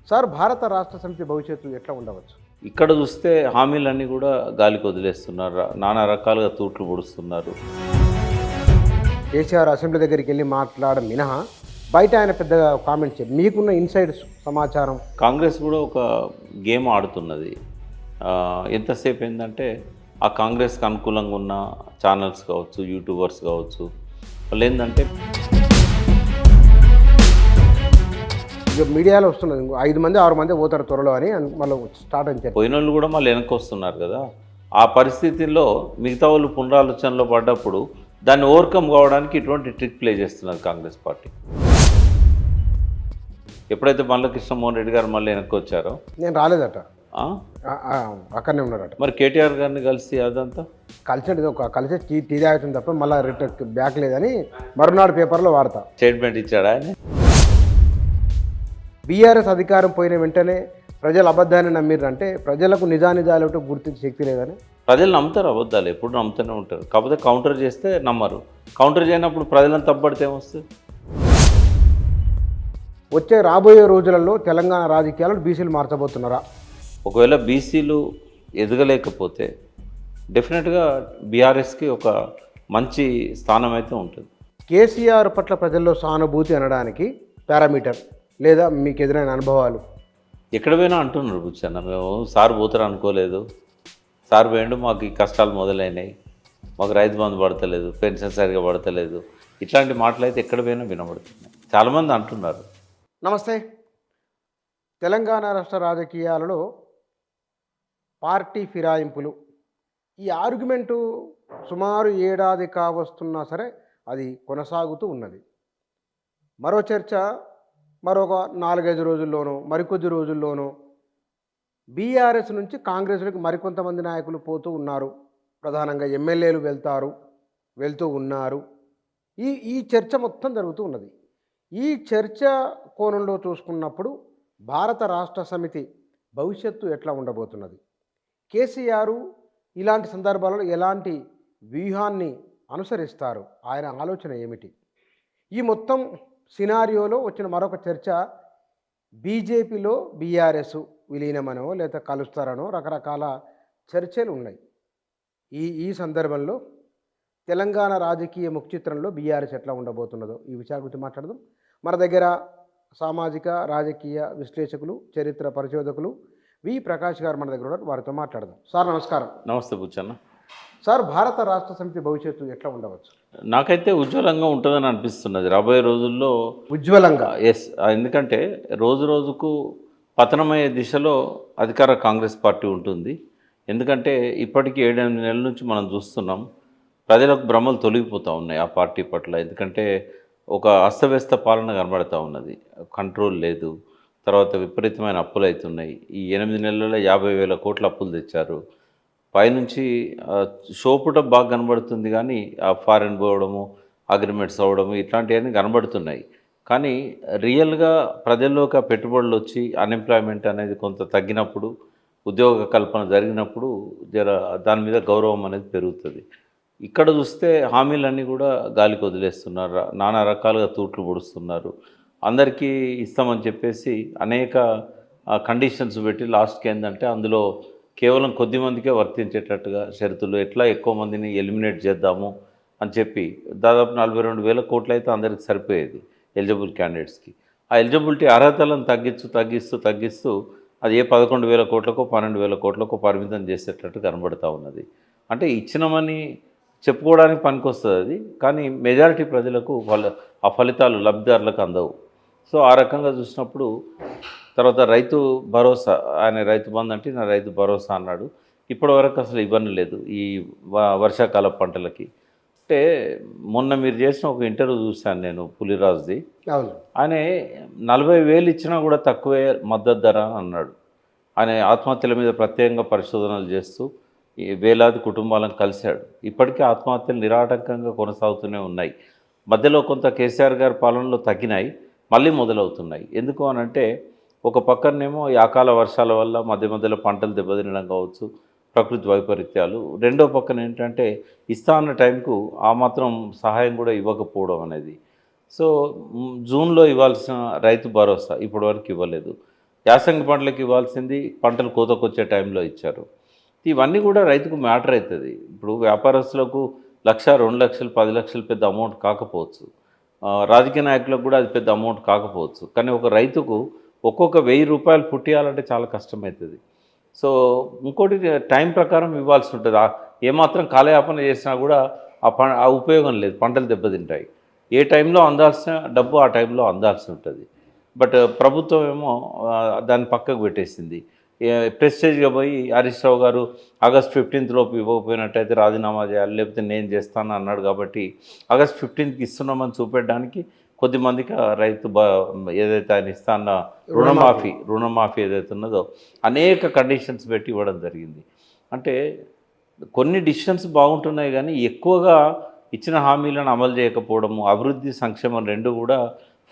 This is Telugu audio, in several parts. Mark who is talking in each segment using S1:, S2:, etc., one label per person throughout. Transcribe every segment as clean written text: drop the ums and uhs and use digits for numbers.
S1: సార్ భారత రాష్ట్ర సమితి భవిష్యత్తు ఎట్లా ఉండవచ్చు?
S2: ఇక్కడ చూస్తే హామీలన్నీ కూడా గాలికి వదిలేస్తున్నారు. నానా రకాలుగా తూట్లు పొడుస్తున్నారు.
S1: కేసీఆర్ అసెంబ్లీ దగ్గరికి వెళ్ళి మాట్లాడడం మినహా బయట ఆయన పెద్దగా కామెంట్స్ మీకున్న ఇన్సైడ్ సమాచారం.
S2: కాంగ్రెస్ కూడా ఒక గేమ్ ఆడుతున్నది. ఎంతసేపు ఏంటంటే ఆ కాంగ్రెస్కి అనుకూలంగా ఉన్న ఛానల్స్ కావచ్చు, యూట్యూబర్స్ కావచ్చు, వాళ్ళు ఏంటంటే
S1: ఇక మీడియాలో వస్తున్నది 5 మంది 6 మంది పోతారు త్వరలో అని వాళ్ళు స్టార్ట్ అని చెప్పి
S2: పోయిన వాళ్ళు కూడా మళ్ళీ వెనక్కి వస్తున్నారు కదా. ఆ పరిస్థితుల్లో మిగతా వాళ్ళు పునరాలోచనలో పడ్డప్పుడు దాన్ని ఓవర్కమ్ కావడానికి ఇటువంటి ట్రిక్ ప్లే చేస్తున్నారు కాంగ్రెస్ పార్టీ. ఎప్పుడైతే మల్లకృష్ణ మోహన్ రెడ్డి గారు మళ్ళీ వెనక్కి వచ్చారో,
S1: నేను రాలేదట, అక్కడనే ఉన్నాడట.
S2: మరి కేటీఆర్ గారిని కలిసి అదంతా
S1: కలిసి కలిసి టీ తాగుతుంది తప్ప మళ్ళీ రిటర్న్ బ్యాక్ లేదని మరునాడు పేపర్లో వార్త
S2: స్టేట్మెంట్ ఇచ్చాడా ఆయన.
S1: బీఆర్ఎస్ అధికారం పోయిన వెంటనే ప్రజలు అబద్ధాన్ని నమ్మిర్రంటే ప్రజలకు నిజానిజాలు గుర్తించే శక్తి లేదని.
S2: ప్రజలు నమ్ముతారు, అబద్ధాలు ఎప్పుడు నమ్ముతూనే ఉంటారు. కాకపోతే కౌంటర్ చేస్తే నమ్మరు. కౌంటర్ చేయనప్పుడు ప్రజలను తప్పబడితే ఏమొస్తుంది?
S1: వచ్చే రాబోయే రోజులలో తెలంగాణ రాజకీయాలను బీసీలు మార్చబోతున్నారా?
S2: ఒకవేళ బీసీలు ఎదగలేకపోతే డెఫినెట్గా బీఆర్ఎస్కి ఒక మంచి స్థానం అయితే ఉంటుంది.
S1: కేసీఆర్ పట్ల ప్రజల్లో సానుభూతి అనడానికి పారామీటర్ లేదా మీకు ఎదురైన అనుభవాలు?
S2: ఎక్కడ పోయినా అంటున్నారు బుచ్చన్న, మేము సార్ పోతారు అనుకోలేదు, సార్ పోయిండు, మాకు ఈ కష్టాలు మొదలైనాయి, మాకు రైతు బంధు పడతలేదు, పెన్షన్ సరిగా పడతలేదు, ఇట్లాంటి మాటలు అయితే ఎక్కడ పోయినా వినబడుతున్నాయి. చాలామంది అంటున్నారు.
S1: నమస్తే. తెలంగాణ రాష్ట్ర రాజకీయాలలో పార్టీ ఫిరాయింపులు, ఈ ఆర్గ్యుమెంటు సుమారు ఏడాది కావస్తున్నా సరే అది కొనసాగుతూ ఉన్నది. మరో చర్చ మరొక 4-5 రోజుల్లోనూ మరికొద్ది రోజుల్లోనూ బీఆర్ఎస్ నుంచి కాంగ్రెస్లోకి మరికొంతమంది నాయకులు పోతూ ఉన్నారు. ప్రధానంగా ఎమ్మెల్యేలు వెళ్తూ ఉన్నారు. ఈ చర్చ మొత్తం జరుగుతూ ఉన్నది. ఈ చర్చ కోణంలో చూసుకున్నప్పుడు భారత రాష్ట్ర సమితి భవిష్యత్తు ఎట్లా ఉండబోతున్నది? కేసీఆర్ ఇలాంటి సందర్భాలలో ఎలాంటి వ్యూహాన్ని అనుసరిస్తారు? ఆయన ఆలోచన ఏమిటి? ఈ మొత్తం సినారియోలో వచ్చిన మరొక చర్చ, బీజేపీలో బీఆర్ఎస్ విలీనమనో లేదా కలుస్తారనో రకరకాల చర్చలు ఉన్నాయి. ఈ సందర్భంలో తెలంగాణ రాజకీయ ముఖచిత్రంలో బీఆర్ఎస్ ఎట్లా ఉండబోతున్నదో ఈ విషయాల గురించి మాట్లాడదాం. మన దగ్గర సామాజిక రాజకీయ విశ్లేషకులు, చరిత్ర పరిశోధకులు వి ప్రకాష్ గారు మన దగ్గర ఉన్నారు. వారితో మాట్లాడదాం. సార్ నమస్కారం.
S2: నమస్తే బుచ్చన్న.
S1: సార్ భారత రాష్ట్ర సమితి భవిష్యత్తు ఎట్లా ఉండవచ్చు?
S2: నాకైతే ఉజ్వలంగా ఉంటుందని అనిపిస్తున్నది రాబోయే రోజుల్లో.
S1: ఉజ్వలంగా?
S2: ఎస్. ఎందుకంటే రోజు రోజుకు పతనమయ్యే దిశలో అధికార కాంగ్రెస్ పార్టీ ఉంటుంది. ఎందుకంటే ఇప్పటికీ 7-8 నెలల నుంచి మనం చూస్తున్నాం, ప్రజలకు భ్రమలు తొలగిపోతూ ఉన్నాయి ఆ పార్టీ పట్ల. ఎందుకంటే ఒక అస్తవ్యస్త పాలన కనబడుతూ ఉన్నది, కంట్రోల్ లేదు. తర్వాత విపరీతమైన అప్పులు అవుతున్నాయి. ఈ 8 నెలల్లో 50,000 కోట్ల అప్పులు తెచ్చారు. పైనుంచి షోపుట బాగా కనబడుతుంది, కానీ ఆ ఫారెన్ పోవడము, అగ్రిమెంట్స్ అవ్వడము ఇట్లాంటివన్నీ కనబడుతున్నాయి. కానీ రియల్గా ప్రజల్లోకి పెట్టుబడులు వచ్చి అన్ఎంప్లాయ్మెంట్ అనేది కొంత తగ్గినప్పుడు, ఉద్యోగ కల్పన జరిగినప్పుడు దాని మీద గౌరవం అనేది పెరుగుతుంది. ఇక్కడ చూస్తే హామీలన్నీ కూడా గాలికి వదిలేస్తున్నారు. నానా రకాలుగా తూట్లు పొడుస్తున్నారు. అందరికీ ఇస్తామని చెప్పేసి అనేక కండిషన్స్ పెట్టి లాస్ట్కి ఏంటంటే అందులో కేవలం కొద్ది మందికే వర్తించేటట్టుగా షరతులు, ఎట్లా ఎక్కువ మందిని ఎలిమినేట్ చేద్దాము అని చెప్పి దాదాపు 42,000 కోట్లు అయితే అందరికి సరిపోయేది ఎలిజిబుల్ క్యాండిడేట్స్కి. ఆ ఎలిజిబిలిటీ అర్హతలను తగ్గిస్తూ అది ఏ 11,000 కోట్లకో 12,000 కోట్లకో పరిమితం చేసేటట్టు కనబడుతూ ఉన్నది. అంటే ఇచ్చినామని చెప్పుకోవడానికి పనికొస్తుంది అది, కానీ మెజారిటీ ప్రజలకు ఆ ఫలితాలు లబ్ధిదారులకు అందవు. సో ఆ రకంగా చూసినప్పుడు తర్వాత రైతు భరోసా, ఆయన రైతు బంధు అంటే నా రైతు భరోసా అన్నాడు. ఇప్పటివరకు అసలు ఇబ్బంది లేదు ఈ వర్షాకాల పంటలకి. అంటే మొన్న మీరు చేసిన ఒక ఇంటర్వ్యూ చూశాను నేను పులిరాజుది. ఆయన 40,000 ఇచ్చినా కూడా తక్కువే మద్దతు ధర అన్నాడు. ఆయన ఆత్మహత్యల మీద ప్రత్యేకంగా పరిశోధనలు చేస్తూ ఈ వేలాది కుటుంబాలను కలిశాడు. ఇప్పటికీ ఆత్మహత్యలు నిరాటంకంగా కొనసాగుతూనే ఉన్నాయి. మధ్యలో కొంత కేసీఆర్ గారి పాలనలో తగ్గినాయి, మళ్ళీ మొదలవుతున్నాయి. ఎందుకు అనంటే ఒక పక్కనేమో ఈ అకాల వర్షాల వల్ల మధ్యలో పంటలు దెబ్బతినడం కావచ్చు, ప్రకృతి వైపరీత్యాలు. రెండో పక్కన ఏంటంటే ఇస్తా అన్న టైంకు ఆ మాత్రం సహాయం కూడా ఇవ్వకపోవడం అనేది. సో జూన్లో ఇవ్వాల్సిన రైతు భరోసా ఇప్పటివరకు ఇవ్వలేదు. యాసంగి పంటలకు ఇవ్వాల్సింది పంటలు కోతకొచ్చే టైంలో ఇచ్చారు. ఇవన్నీ కూడా రైతుకు మ్యాటర్ అవుతుంది. ఇప్పుడు వ్యాపారస్తులకు 1,00,000, 2,00,000, 10,00,000 పెద్ద అమౌంట్ కాకపోవచ్చు. రాజకీయ నాయకులకు కూడా అది పెద్ద అమౌంట్ కాకపోవచ్చు. కానీ ఒక రైతుకు ఒక్కొక్క ₹1,000 పుట్టియాలంటే చాలా కష్టమవుతుంది. సో ఇంకోటి టైం ప్రకారం ఇవ్వాల్సి ఉంటుంది. ఏమాత్రం కాలయాపన చేసినా కూడా ఆ ఉపయోగం లేదు, పంటలు దెబ్బతింటాయి. ఏ టైంలో అందాల్సిన డబ్బు ఆ టైంలో అందాల్సి ఉంటుంది. బట్ ప్రభుత్వం ఏమో దాన్ని పక్కకు పెట్టేసింది. ప్రెస్టేజ్గా పోయి హరీష్ రావు గారు ఆగస్ట్ 15th లోపు ఇవ్వకపోయినట్టయితే రాజీనామా చేయాలి, లేకపోతే నేను చేస్తాను అన్నాడు. కాబట్టి ఆగస్ట్ 15కి ఇస్తున్నామని చూపెట్టడానికి కొద్దిమందికి రైతు ఏదైతే ఆయన ఇస్తాన్న రుణమాఫీ ఏదైతే ఉన్నదో అనేక కండిషన్స్ పెట్టి ఇవ్వడం జరిగింది. అంటే కొన్ని డిసిషన్స్ బాగుంటున్నాయి, కానీ ఎక్కువగా ఇచ్చిన హామీలను అమలు చేయకపోవడము, అభివృద్ధి సంక్షేమం రెండు కూడా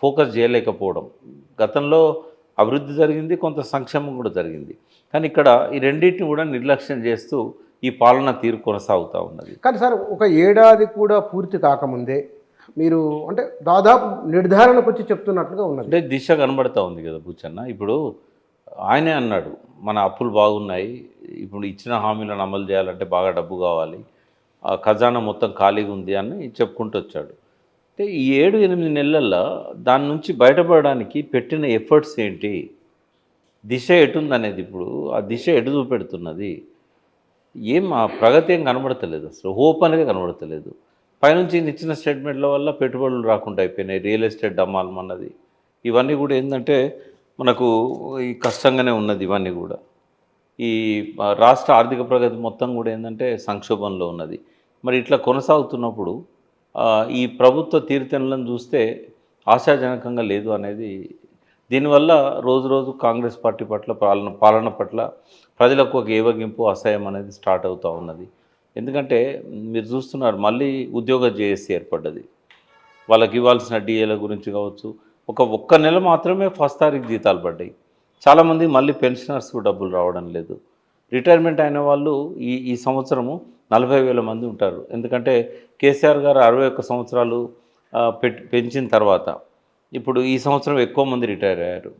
S2: ఫోకస్ చేయలేకపోవడం. గతంలో అభివృద్ధి జరిగింది, కొంత సంక్షేమం కూడా జరిగింది. కానీ ఇక్కడ ఈ రెండింటిని కూడా నిర్లక్ష్యం చేస్తూ ఈ పాలన తీరు కొనసాగుతూ ఉన్నది.
S1: కానీ సార్, ఒక ఏడాది కూడా పూర్తి కాకముందే మీరు అంటే దాదాపు నిర్ధారణకు వచ్చి చెప్తున్నట్లుగా ఉన్నది.
S2: అంటే దిశ కనబడతా ఉంది కదా బుచ్చన్న. ఇప్పుడు ఆయనే అన్నాడు, మన అప్పులు బాగున్నాయి, ఇప్పుడు ఇచ్చిన హామీలను అమలు చేయాలంటే బాగా డబ్బు కావాలి, ఖజానా మొత్తం ఖాళీగా ఉంది అని చెప్పుకుంటూ వచ్చాడు. అంటే ఈ 7-8 నెలల్లో దాని నుంచి బయటపడడానికి పెట్టిన ఎఫర్ట్స్ ఏంటి, దిశ ఎటుందనేది, ఇప్పుడు ఆ దిశ ఎటు చూపెడుతున్నది, ఆ ప్రగతి ఏం కనబడతలేదు, అసలు హోప్ అనేది కనబడతలేదు. పైనుంచి ఇచ్చిన స్టేట్మెంట్ల వల్ల పెట్టుబడులు రాకుండా అయిపోయినాయి, రియల్ ఎస్టేట్ డమాలమన్నది. ఇవన్నీ కూడా ఏంటంటే మనకు ఈ కష్టంగానే ఉన్నది. ఇవన్నీ కూడా ఈ రాష్ట్ర ఆర్థిక ప్రగతి మొత్తం కూడా ఏంటంటే సంక్షోభంలో ఉన్నది. మరి ఇట్లా కొనసాగుతున్నప్పుడు ఈ ప్రభుత్వ తీరుతెన్నులను చూస్తే ఆశాజనకంగా లేదు అనేది. దీనివల్ల రోజు రోజు కాంగ్రెస్ పార్టీ పట్ల పాలన పట్ల ప్రజలకు ఒక ఏవగింపు, అసహ్యం అనేది స్టార్ట్ అవుతూ ఉన్నది. ఎందుకంటే మీరు చూస్తున్నారు, మళ్ళీ ఉద్యోగ జేఏసీ ఏర్పడ్డది. వాళ్ళకి ఇవ్వాల్సిన డిఏల గురించి కావచ్చు, ఒక్క నెల మాత్రమే 1st తారీఖు జీతాలు పడ్డాయి. చాలామంది మళ్ళీ పెన్షనర్స్కు డబ్బులు రావడం లేదు. రిటైర్మెంట్ అయిన వాళ్ళు ఈ సంవత్సరము 40,000 మంది ఉంటారు. ఎందుకంటే కేసీఆర్ గారు 61 సంవత్సరాలు పెంచిన తర్వాత ఇప్పుడు ఈ సంవత్సరం ఎక్కువ మంది రిటైర్ అయ్యారు.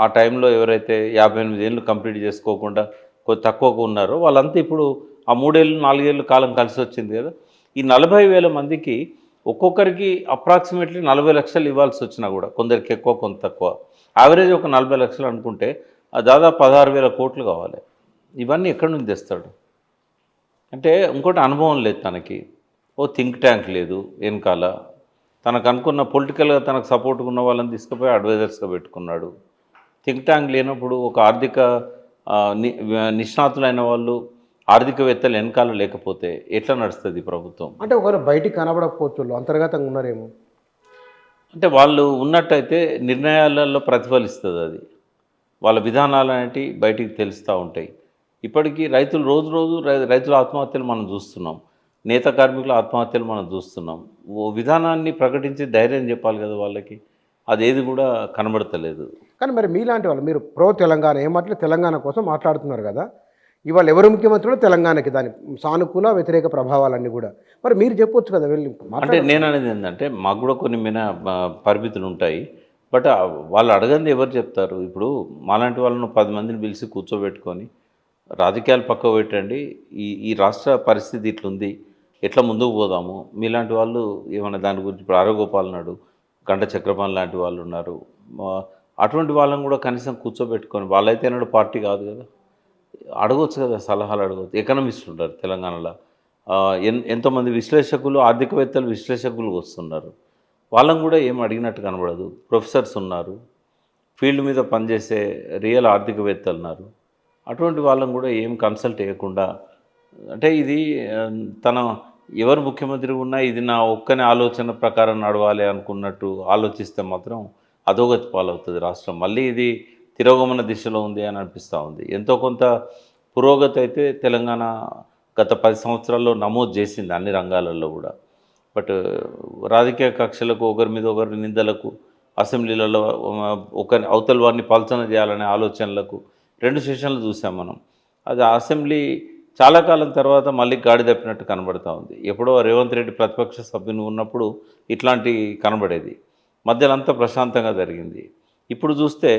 S2: ఆ టైంలో ఎవరైతే 58 ఏళ్ళు కంప్లీట్ చేసుకోకుండా కొంచెం తక్కువగా ఉన్నారో వాళ్ళంతా ఇప్పుడు ఆ 3 ఏళ్ళు 4 ఏళ్ళు కాలం కలిసి వచ్చింది కదా. ఈ 40,000 మందికి ఒక్కొక్కరికి అప్రాక్సిమేట్లీ 40 లక్షలు ఇవ్వాల్సి వచ్చినా కూడా, కొందరికి ఎక్కువ కొంత తక్కువ, యావరేజ్ ఒక 40 లక్షలు అనుకుంటే దాదాపు 16,000 కోట్లు కావాలి. ఇవన్నీ ఎక్కడి నుంచి తెస్తాడు? అంటే ఇంకోటి అనుభవం లేదు తనకి, థింక్ ట్యాంక్ లేదు వెనకాల, తనకు అనుకున్న పొలిటికల్గా తనకు సపోర్ట్గా ఉన్న వాళ్ళని తీసుకుపోయి అడ్వైజర్స్గా పెట్టుకున్నాడు. థింక్ ట్యాంక్ లేనప్పుడు ఒక ఆర్థిక నిష్ణాతులైన వాళ్ళు, ఆర్థికవేత్తలు వెనకాల లేకపోతే ఎట్లా నడుస్తుంది ప్రభుత్వం?
S1: అంటే ఒకరు బయటికి కనబడకపోవచ్చు, అంతర్గతంగా ఉన్నారేమో.
S2: అంటే వాళ్ళు ఉన్నట్టయితే నిర్ణయాలలో ప్రతిఫలిస్తుంది అది, వాళ్ళ విధానాలు అనేవి బయటికి తెలుస్తూ ఉంటాయి. ఇప్పటికీ రైతులు రోజు రైతుల ఆత్మహత్యలు మనం చూస్తున్నాం, నేత కార్మికుల ఆత్మహత్యలు మనం చూస్తున్నాం. ఓ విధానాన్ని ప్రకటించి ధైర్యం చెప్పాలి కదా వాళ్ళకి, అదేది కూడా కనబడతలేదు.
S1: కానీ మరి మీలాంటి వాళ్ళు, మీరు తెలంగాణ ఏమాటలు తెలంగాణ కోసం మాట్లాడుతున్నారు కదా, ఇవాళ ఎవరు ముఖ్యమంత్రులు తెలంగాణకి దాని సానుకూల వ్యతిరేక ప్రభావాలన్నీ కూడా మరి మీరు చెప్పొచ్చు కదా వెళ్ళి.
S2: అంటే నేను అనేది ఏంటంటే మాకు కూడా కొన్ని పరిమితులు ఉంటాయి. బట్ వాళ్ళు అడగంది ఎవరు చెప్తారు? ఇప్పుడు మాలాంటి వాళ్ళను 10 మందిని పిలిచి కూర్చోబెట్టుకొని రాజకీయాలు పక్కకు పెట్టండి, ఈ రాష్ట్ర పరిస్థితి ఇట్లుంది, ఎట్లా ముందుకు పోదాము, మీలాంటి వాళ్ళు ఏమైనా దాని గురించి, ఇప్పుడు ఆరోగోపాల్ నాడు, గంట చక్రపాణి లాంటి వాళ్ళు ఉన్నారు, అటువంటి వాళ్ళని కూడా కనీసం కూర్చోబెట్టుకొని, వాళ్ళైతే అన్నాడు పార్టీ కాదు కదా, అడగవచ్చు కదా, సలహాలు అడగవచ్చు. ఎకనమిస్టులు ఉంటారు తెలంగాణలో, ఎంతోమంది విశ్లేషకులు, ఆర్థికవేత్తలు, విశ్లేషకులు వస్తున్నారు, వాళ్ళని కూడా ఏం అడిగినట్టు కనబడదు. ప్రొఫెసర్స్ ఉన్నారు, ఫీల్డ్ మీద పనిచేసే రియల్ ఆర్థికవేత్తలు ఉన్నారు, అటువంటి వాళ్ళని కూడా ఏం కన్సల్ట్ చేయకుండా, అంటే ఇది ఎవరు ముఖ్యమంత్రి ఉన్నా ఇది నా ఒక్కనే ఆలోచన ప్రకారం నడవాలి అనుకున్నట్టు ఆలోచిస్తే మాత్రం అధోగతి పాలవుతుంది రాష్ట్రం. మళ్ళీ ఇది తిరోగమన దిశలో ఉంది అని అనిపిస్తూ ఉంది. ఎంతో కొంత పురోగతి అయితే తెలంగాణ గత 10 సంవత్సరాల్లో నమోదు చేసింది అన్ని రంగాలలో కూడా. బట్ రాజకీయ కక్షలకు, ఒకరి మీద ఒకరి నిందలకు, అసెంబ్లీలలో అవతల వారిని పల్చన చేయాలనే ఆలోచనలకు 2 సెషన్లు చూసాం మనం. అది అసెంబ్లీ చాలా కాలం తర్వాత మళ్ళీ గాడి తప్పినట్టు కనబడుతూ ఉంది. ఎప్పుడో రేవంత్ రెడ్డి ప్రతిపక్ష సభ్యుని ఉన్నప్పుడు ఇట్లాంటి కనబడేది, మధ్యలో అంతా ప్రశాంతంగా జరిగింది. ఇప్పుడు చూస్తే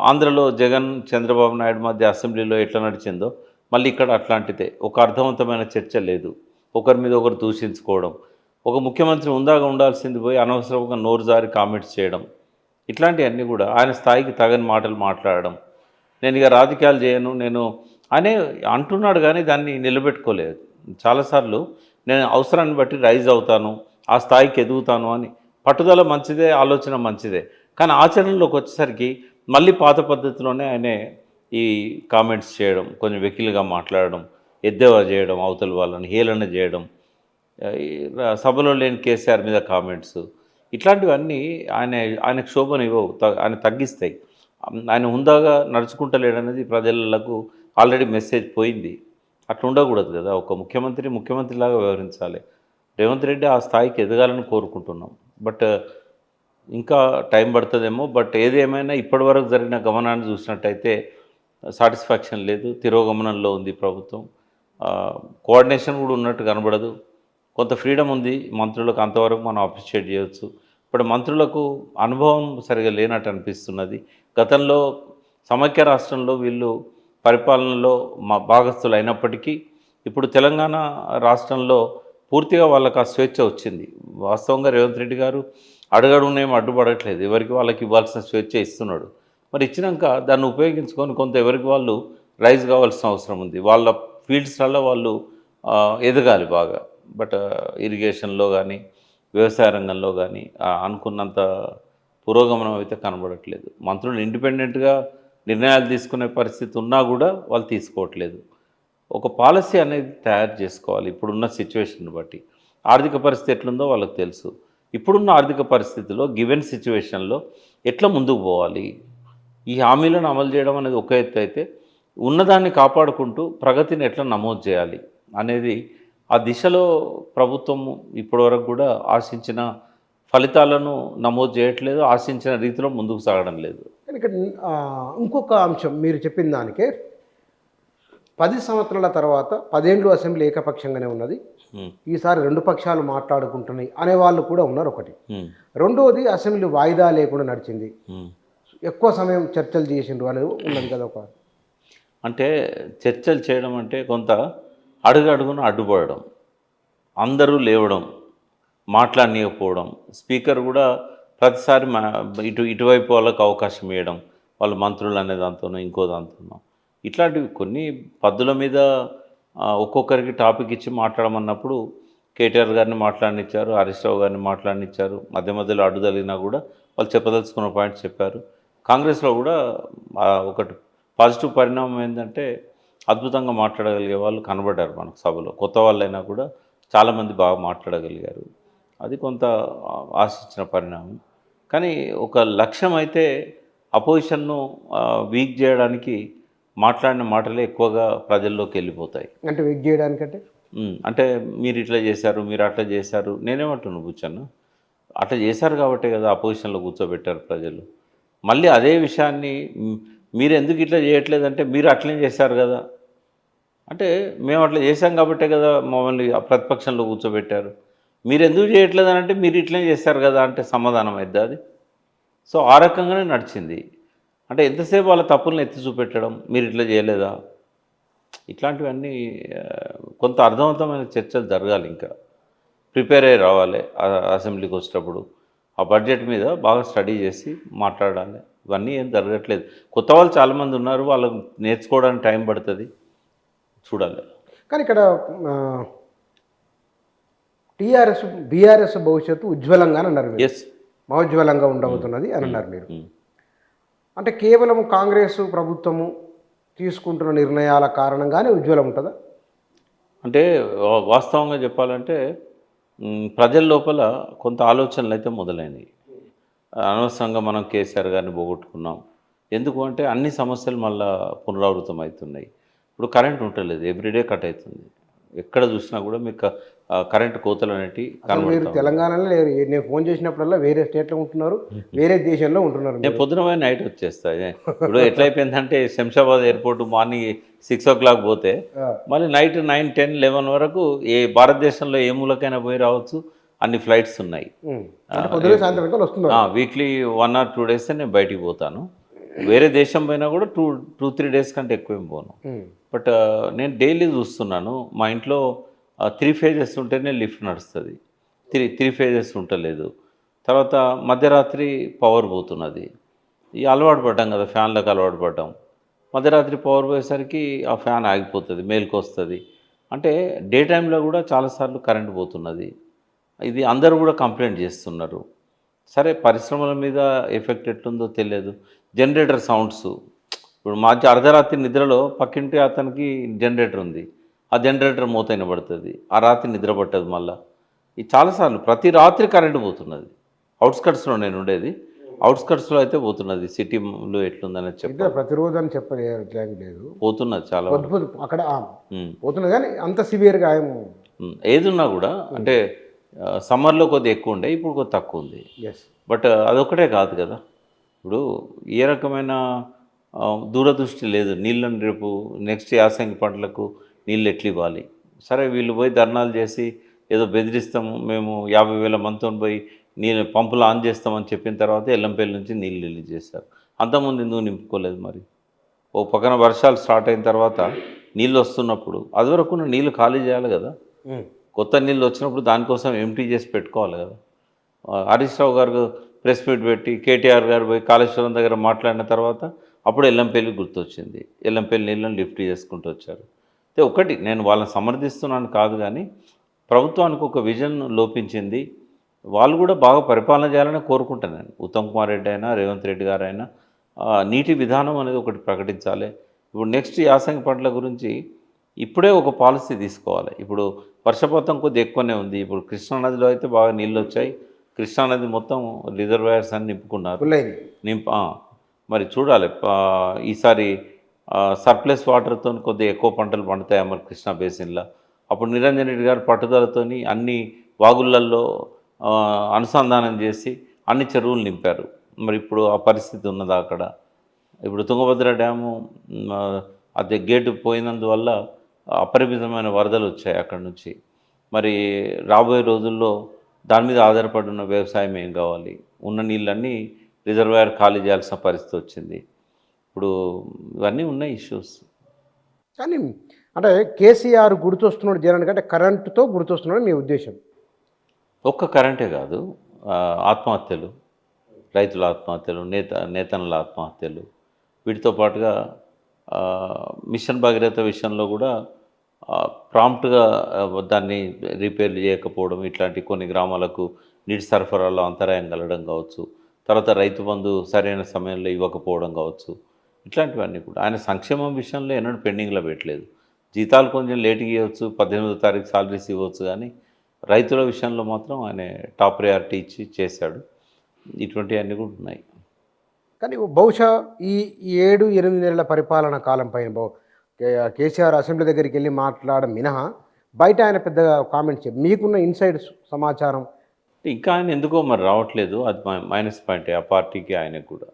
S2: ఆంధ్రలో జగన్ చంద్రబాబు నాయుడు మధ్య అసెంబ్లీలో ఎట్లా నడిచిందో మళ్ళీ ఇక్కడ అట్లాంటిదే. ఒక అర్థవంతమైన చర్చ లేదు. ఒకరి మీద ఒకరు దూషించుకోవడం, ఒక ముఖ్యమంత్రి ఉందాగా ఉండాల్సింది పోయి అనవసరంగా నోరు జారి కామెంట్స్ చేయడం, ఇట్లాంటివన్నీ కూడా ఆయన స్థాయికి తగని మాటలు మాట్లాడడం. నేను ఇక రాజకీయాలు చేయను, నేను అనే అంటున్నాడు కానీ దాన్ని నిలబెట్టుకోలేదు. చాలాసార్లు నేను అవసరాన్ని బట్టి రైజ్ అవుతాను, ఆ స్థాయికి ఎదుగుతాను అని పట్టుదల మంచిదే, ఆలోచన మంచిదే. కానీ ఆచరణలోకి వచ్చేసరికి మళ్ళీ పాత పద్ధతిలోనే ఆయనే ఈ కామెంట్స్ చేయడం, కొంచెం వెకిలిగా మాట్లాడడం, ఎద్దేవా చేయడం, అవతల వాళ్ళని హేళన చేయడం, ఈ సభలో లేని కేసీఆర్ మీద కామెంట్స్, ఇట్లాంటివన్నీ ఆయనకు శోభనివ్వవు, ఆయన తగ్గిస్తాయి. ఆయన హుందాగా నడుచుకుంటలేడనేది ప్రజలకు ఆల్రెడీ మెసేజ్ పోయింది. అట్లా ఉండకూడదు కదా. ఒక ముఖ్యమంత్రిలాగా వ్యవహరించాలి. రేవంత్ రెడ్డి ఆ స్థాయికి ఎదగాలని కోరుకుంటున్నాం. బట్ ఇంకా టైం పడుతుందేమో. బట్ ఏదేమైనా ఇప్పటివరకు జరిగిన గమనాన్ని చూసినట్టయితే సాటిస్ఫాక్షన్ లేదు, తిరోగమనంలో ఉంది ప్రభుత్వం. కోఆర్డినేషన్ కూడా ఉన్నట్టు కనబడదు. కొంత ఫ్రీడమ్ ఉంది మంత్రులకు, అంతవరకు మనం అప్రిషియేట్ చేయవచ్చు. ఇప్పుడు మంత్రులకు అనుభవం సరిగా లేనట్టు అనిపిస్తున్నది. గతంలో సమైక్య రాష్ట్రంలో వీళ్ళు పరిపాలనలో భాగస్థులు అయినప్పటికీ ఇప్పుడు తెలంగాణ రాష్ట్రంలో పూర్తిగా వాళ్ళకి ఆ స్వేచ్ఛ వచ్చింది. వాస్తవంగా రేవంత్ రెడ్డి గారు అడుగడుగునేం అడ్డుపడట్లేదు, ఎవరికి వాళ్ళకి ఇవ్వాల్సిన స్వేచ్ఛ ఇస్తున్నాడు. మరి ఇచ్చినాక దాన్ని ఉపయోగించుకొని కొంత ఎవరికి వాళ్ళు రైజ్ కావాల్సిన అవసరం ఉంది. వాళ్ళ ఫీల్డ్స్లలో వాళ్ళు ఎదగాలి బాగా. బట్ ఇరిగేషన్లో కానీ వ్యవసాయ రంగంలో కానీ అనుకున్నంత పురోగమనం అయితే కనబడట్లేదు. మంత్రులు ఇండిపెండెంట్గా నిర్ణయాలు తీసుకునే పరిస్థితి ఉన్నా కూడా వాళ్ళు తీసుకోవట్లేదు. ఒక పాలసీ అనేది తయారు చేసుకోవాలి ఇప్పుడున్న సిచ్యువేషన్ బట్టి. ఆర్థిక పరిస్థితి ఎట్లుందో వాళ్ళకి తెలుసు. ఇప్పుడున్న ఆర్థిక పరిస్థితిలో గివెన్ సిచ్యువేషన్లో ఎట్లా ముందుకు పోవాలి, ఈ హామీలను అమలు చేయడం అనేది ఒక ఎత్తు అయితే, ఉన్నదాన్ని కాపాడుకుంటూ ప్రగతిని ఎట్లా నమోదు చేయాలి అనేది ఆ దిశలో ప్రభుత్వం ఇప్పటివరకు కూడా ఆశించిన ఫలితాలను నమోదు చేయట్లేదు, ఆశించిన రీతిలో ముందుకు సాగడం లేదు.
S1: కానీ ఇక్కడ ఇంకొక అంశం మీరు చెప్పిన దానికే 10 సంవత్సరాల తర్వాత 10 ఏళ్ళు అసెంబ్లీ ఏకపక్షంగానే ఉన్నది, ఈసారి 2 పక్షాలు మాట్లాడుకుంటున్నాయి అనేవాళ్ళు కూడా ఉన్నారు ఒకటి. రెండోది అసెంబ్లీ వాయిదా లేకుండా నడిచింది, ఎక్కువ సమయం చర్చలు చేసిండ్రు అనేది ఉన్నది కదా. ఒక
S2: అంటే చర్చలు చేయడం అంటే కొంత అడుగడుగున అడ్డుపడడం, అందరూ లేవడం, మాట్లాడనీయకపోవడం, స్పీకర్ కూడా ప్రతిసారి ఇటువైపు వాళ్ళకి అవకాశం ఇవ్వడం, వాళ్ళ మంత్రులు అనే దాంతోనో ఇంకో దాంతోనో, ఇట్లాంటివి కొన్ని పద్ధతుల మీద ఒక్కొక్కరికి టాపిక్ ఇచ్చి మాట్లాడమన్నప్పుడు కేటీఆర్ గారిని మాట్లాడనిచ్చారు, హరీష్ రావు గారిని మాట్లాడనిచ్చారు. మధ్య మధ్యలో అడ్డు తగిలినా కూడా వాళ్ళు చెప్పదలుచుకున్న పాయింట్స్ చెప్పారు. కాంగ్రెస్లో కూడా ఒకటి పాజిటివ్ పరిణామం ఏంటంటే అద్భుతంగా మాట్లాడగలిగే వాళ్ళు కనబడ్డారు మనకు సభలో. కొత్త వాళ్ళైనా కూడా చాలామంది బాగా మాట్లాడగలిగారు. అది కొంత ఆశించిన పరిణామం. కానీ ఒక లక్ష్యం అయితే అపోజిషన్ను వీక్ చేయడానికి మాట్లాడిన మాటలే ఎక్కువగా ప్రజల్లోకి వెళ్ళిపోతాయి.
S1: అంటే వీక్ చేయడానికంటే
S2: అంటే మీరు ఇట్లా చేశారు, మీరు అట్లా చేశారు. నేనేమంటున్నాను కూర్చొని, అట్లా చేశారు కాబట్టే కదా అపోజిషన్లో కూర్చోబెట్టారు ప్రజలు. మళ్ళీ అదే విషయాన్ని మీరు ఎందుకు ఇట్లా చేయట్లేదంటే మీరు అట్లనే చేశారు కదా అంటే, మేము అట్లా చేశాం కాబట్టే కదా మమ్మల్ని ప్రతిపక్షంలో కూర్చోబెట్టారు. మీరు ఎందుకు చేయట్లేదని అంటే మీరు ఇట్లనే చేశారు కదా అంటే సమాధానం అవుతుంది అది. సో ఆ రకంగానే నడిచింది. అంటే ఎంతసేపు వాళ్ళ తప్పులను ఎత్తి చూపెట్టడం, మీరు ఇట్లా చేయలేదా, ఇట్లాంటివన్నీ కొంత అర్థవంతమైన చర్చలు జరగాలి. ఇంకా ప్రిపేర్ అయ్యి రావాలి అసెంబ్లీకి వచ్చేటప్పుడు. ఆ బడ్జెట్ మీద బాగా స్టడీ చేసి మాట్లాడాలి. ఇవన్నీ ఏం జరగట్లేదు. కొత్త వాళ్ళు చాలామంది ఉన్నారు, వాళ్ళకు నేర్చుకోవడానికి టైం పడుతుంది, చూడాలి.
S1: కానీ ఇక్కడ బీఆర్ఎస్ భవిష్యత్తు ఉజ్వలంగా అన్నారు.
S2: ఎస్,
S1: మహోజ్వలంగా ఉండబోతున్నది అని అన్నారు మీరు. అంటే కేవలం కాంగ్రెస్ ప్రభుత్వము తీసుకుంటున్న నిర్ణయాల కారణంగానే ఉజ్వలం ఉంటుందా?
S2: అంటే వాస్తవంగా చెప్పాలంటే ప్రజల లోపల కొంత ఆలోచనలు అయితే మొదలైనవి. అనవసరంగా మనం కేసీఆర్ గారిని పోగొట్టుకున్నాం. ఎందుకు అంటే అన్ని సమస్యలు మళ్ళీ పునరావృతం అవుతున్నాయి. ఇప్పుడు కరెంట్ ఉంటలేదు, ఎవ్రీడే కట్ అవుతుంది. ఎక్కడ చూసినా కూడా మీకు కరెంటు కోతలు అనేవి
S1: మీరు తెలంగాణలో లేరు. నేను ఫోన్ చేసినప్పుడల్లా వేరే స్టేట్లో ఉంటున్నారు, వేరే దేశంలో ఉంటున్నారు.
S2: నేను పొద్దున పోయి నైట్ వచ్చేస్తాను. ఇప్పుడు ఎట్లయిపోయిందంటే శంషాబాద్ ఎయిర్పోర్ట్ మార్నింగ్ 6 o'clock పోతే మళ్ళీ నైట్ 9, 10, 11 వరకు ఏ భారతదేశంలో ఏ మూలకైనా పోయి రావచ్చు. అన్ని ఫ్లైట్స్ ఉన్నాయి.
S1: సాయంత్రం వస్తున్నారు.
S2: వీక్లీ 1 or 2 days నేను బయటికి పోతాను. వేరే దేశం పోయినా కూడా 2-3 డేస్ కంటే ఎక్కువేం పోను.
S1: ఉమ్.
S2: బట్ నేను డైలీ చూస్తున్నాను మా ఇంట్లో 3 ఫేజెస్ ఉంటేనే లిఫ్ట్ నడుస్తుంది. త్రీ ఫేజెస్ ఉంటలేదు. తర్వాత మధ్యరాత్రి పవర్ పోతున్నది. ఈ అలవాటు పడ్డాం కదా, ఫ్యాన్లకు అలవాటు పడ్డాం. మధ్యరాత్రి పవర్ పోయేసరికి ఆ ఫ్యాన్ ఆగిపోతుంది, మేలుకొస్తుంది. అంటే డే టైంలో కూడా చాలాసార్లు కరెంట్ పోతున్నది. ఇది అందరూ కూడా కంప్లైంట్ చేస్తున్నారు. సరే పరిశ్రమల మీద ఎఫెక్ట్ ఎట్లుందో తెలియదు. జనరేటర్ సౌండ్స్, ఇప్పుడు మధ్య అర్ధరాత్రి నిద్రలో పక్కింటి అతనికి జనరేటర్ ఉంది, ఆ జనరేటర్ మూత వినబడుతుంది, ఆ రాత్రి నిద్ర పట్టదు. మళ్ళీ ఇది చాలాసార్లు ప్రతి రాత్రి కరెంటు పోతున్నది. అవుట్స్కట్స్లో నేను ఉండేది, అవుట్స్కట్స్లో అయితే పోతున్నది. సిటీలో ఎట్లుందని
S1: ఇట్లా
S2: చెప్పాలి,
S1: ప్రతిరోజు అని చెప్పలేదు లేదు,
S2: పోతున్నది చాలా
S1: పొద్దు పొద్దు అక్కడ
S2: ఉమ్.
S1: పోతున్నది కానీ అంత సివియర్గా ఏం.
S2: ఏదున్నా కూడా అంటే సమ్మర్లో కొద్దిగా ఎక్కువ ఉండే, ఇప్పుడు కొద్ది తక్కువ ఉంది.
S1: ఎస్.
S2: బట్ అదొక్కటే కాదు కదా, ఇప్పుడు ఏ రకమైన దూరదృష్టి లేదు. నీళ్ళని రేపు నెక్స్ట్ యాసంగి పంటలకు నీళ్ళు ఎట్లు ఇవ్వాలి. సరే వీళ్ళు పోయి ధర్నాలు చేసి ఏదో బెదిరిస్తాము మేము 50,000 మందితో పోయి నీళ్ళు పంపులు ఆన్ చేస్తామని చెప్పిన తర్వాత ఎల్లంపల్లి నుంచి నీళ్ళు రిలీజ్ చేశారు. అంతకుముందు ఎందుకు నింపుకోలేదు మరి? ఓ పక్కన వర్షాలు స్టార్ట్ అయిన తర్వాత నీళ్ళు వస్తున్నప్పుడు అది వరకు నీళ్ళు ఖాళీ చేయాలి కదా. కొత్త నీళ్ళు వచ్చినప్పుడు దానికోసం ఎంటీ చేసి పెట్టుకోవాలి కదా. హరీష్ రావు గారు ప్రెస్ మీట్ పెట్టి కేటీఆర్ గారు పోయి కాళేశ్వరం దగ్గర మాట్లాడిన తర్వాత అప్పుడు ఎల్లంపల్లి గుర్తొచ్చింది. ఎల్లంపల్లి నీళ్ళని లిఫ్ట్ చేసుకుంటూ వచ్చారు. అయితే ఒకటి నేను వాళ్ళని సమర్థిస్తున్నాను కాదు, కానీ ప్రభుత్వానికి ఒక విజన్ లోపించింది. వాళ్ళు కూడా బాగా పరిపాలన చేయాలని కోరుకుంటున్నాను. ఉత్తమ్ కుమార్ రెడ్డి అయినా రేవంత్ రెడ్డి గారు అయినా నీటి విధానం అనేది ఒకటి ప్రకటించాలి. ఇప్పుడు నెక్స్ట్ యాసంగి పంటల గురించి ఇప్పుడే ఒక పాలసీ తీసుకోవాలి. ఇప్పుడు వర్షపాతం కొద్దిగా ఎక్కువనే ఉంది. ఇప్పుడు కృష్ణానదిలో అయితే బాగా నీళ్ళు వచ్చాయి. కృష్ణానది మొత్తం రిజర్వాయర్స్ అని నింపుకున్నారు. మరి చూడాలి ఈసారి సర్ప్లస్ వాటర్తో కొద్దిగా ఎక్కువ పంటలు పండుతాయి మరి కృష్ణా బేసిన్లో. అప్పుడు నిరంజన్ రెడ్డి గారు పట్టుదలతోని అన్ని వాగుళ్ళల్లో అనుసంధానం చేసి అన్ని చెరువులు నింపారు. మరి ఇప్పుడు ఆ పరిస్థితి ఉన్నదా అక్కడ? ఇప్పుడు తుంగభద్ర డ్యాము అది గేటు పోయినందువల్ల అపరిమితమైన వరదలు వచ్చాయి అక్కడ నుంచి. మరి రాబోయే రోజుల్లో దాని మీద ఆధారపడి ఉన్న వ్యవసాయం ఏం కావాలి? ఉన్న నీళ్ళన్నీ రిజర్వాయర్ ఖాళీ చేయాల్సిన పరిస్థితి వచ్చింది. ఇప్పుడు ఇవన్నీ ఉన్నాయి ఇష్యూస్.
S1: కానీ అంటే కేసీఆర్ గుర్తొస్తున్నాడు జనానికి అంటే కరెంటుతో గుర్తొస్తున్నాడు మీ ఉద్దేశం?
S2: ఒక్క కరెంటే కాదు, ఆత్మహత్యలు, రైతుల ఆత్మహత్యలు, నేతన్నల ఆత్మహత్యలు, వీటితో పాటుగా మిషన్ భగీరథ విషయంలో కూడా ప్రాంప్ట్గా దాన్ని రిపేర్లు చేయకపోవడం, ఇట్లాంటి కొన్ని గ్రామాలకు నీటి సరఫరాలో అంతరాయం కలగడం కావచ్చు. తర్వాత రైతు బంధు సరైన సమయంలో ఇవ్వకపోవడం కావచ్చు. ఇట్లాంటివన్నీ కూడా ఆయన సంక్షేమం విషయంలో ఎన్నడూ పెండింగ్లో పెట్టలేదు. జీతాలు కొంచెం లేట్గా ఇవ్వచ్చు, 18వ తారీఖు సాలరీస్ ఇవ్వచ్చు, కానీ రైతుల విషయంలో మాత్రం ఆయన టాప్ ప్రయారిటీ ఇచ్చి చేశాడు. ఇటువంటివన్నీ కూడా ఉన్నాయి.
S1: కానీ బహుశా ఈ 7-8 నెలల పరిపాలన కాలం పైన కేసీఆర్ అసెంబ్లీ దగ్గరికి వెళ్ళి మాట్లాడడం మినహా బయట ఆయన పెద్దగా కామెంట్స్ మీకున్న ఇన్సైడ్ సమాచారం
S2: ఇంకా ఆయన ఎందుకో మరి రావట్లేదు. అది మైనస్ పాయింటే ఆ పార్టీకి, ఆయనకు కూడా.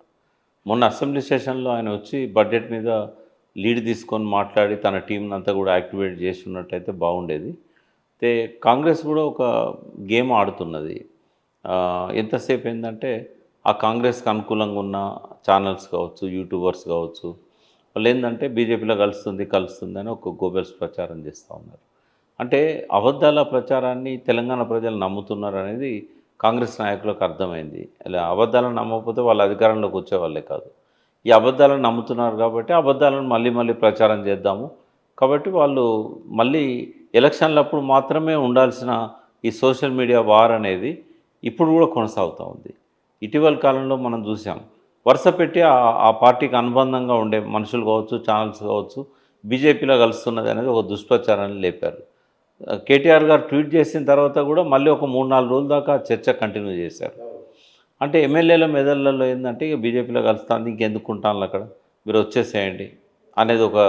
S2: మొన్న అసెంబ్లీ సెషన్లో ఆయన వచ్చి బడ్జెట్ మీద లీడ్ తీసుకొని మాట్లాడి తన టీంని అంతా కూడా యాక్టివేట్ చేసి ఉన్నట్టయితే బాగుండేది. అయితే కాంగ్రెస్ కూడా ఒక గేమ్ ఆడుతున్నది. ఎంతసేపు ఏంటంటే ఆ కాంగ్రెస్కి అనుకూలంగా ఉన్న ఛానల్స్ కావచ్చు, యూట్యూబర్స్ కావచ్చు, వాళ్ళు ఏంటంటే బీజేపీలో కలుస్తుంది అని ఒక గోబెల్స్ ప్రచారం చేస్తూ ఉన్నారు. అంటే అబద్ధాల ప్రచారాన్ని తెలంగాణ ప్రజలు నమ్ముతున్నారు అనేది కాంగ్రెస్ నాయకులకు అర్థమైంది. ఇలా అబద్ధాలను నమ్మకపోతే వాళ్ళు అధికారంలోకి వచ్చేవాళ్ళే కాదు. ఈ అబద్ధాలను నమ్ముతున్నారు కాబట్టి అబద్ధాలను మళ్ళీ ప్రచారం చేద్దాము. కాబట్టి వాళ్ళు మళ్ళీ ఎలక్షన్లప్పుడు మాత్రమే ఉండాల్సిన ఈ సోషల్ మీడియా వార్ అనేది ఇప్పుడు కూడా కొనసాగుతూ ఉంది. ఇటీవల కాలంలో మనం చూసాం, వరుస పెట్టి ఆ పార్టీకి అనుబంధంగా ఉండే మనుషులు కావచ్చు, ఛానల్స్ కావచ్చు, బీజేపీలో కలుస్తున్నది అనేది ఒక దుష్ప్రచారాన్ని లేపారు. కేటీఆర్ గారు ట్వీట్ చేసిన తర్వాత కూడా మళ్ళీ ఒక 3-4 రోజుల దాకా చర్చ కంటిన్యూ చేశారు. అంటే ఎమ్మెల్యేల మెదళ్లలో ఏంటంటే ఇక బీజేపీలో కలుస్తుంది, ఇంకెందుకు ఉంటాను అక్కడ, మీరు వచ్చేసేయండి అనేది ఒక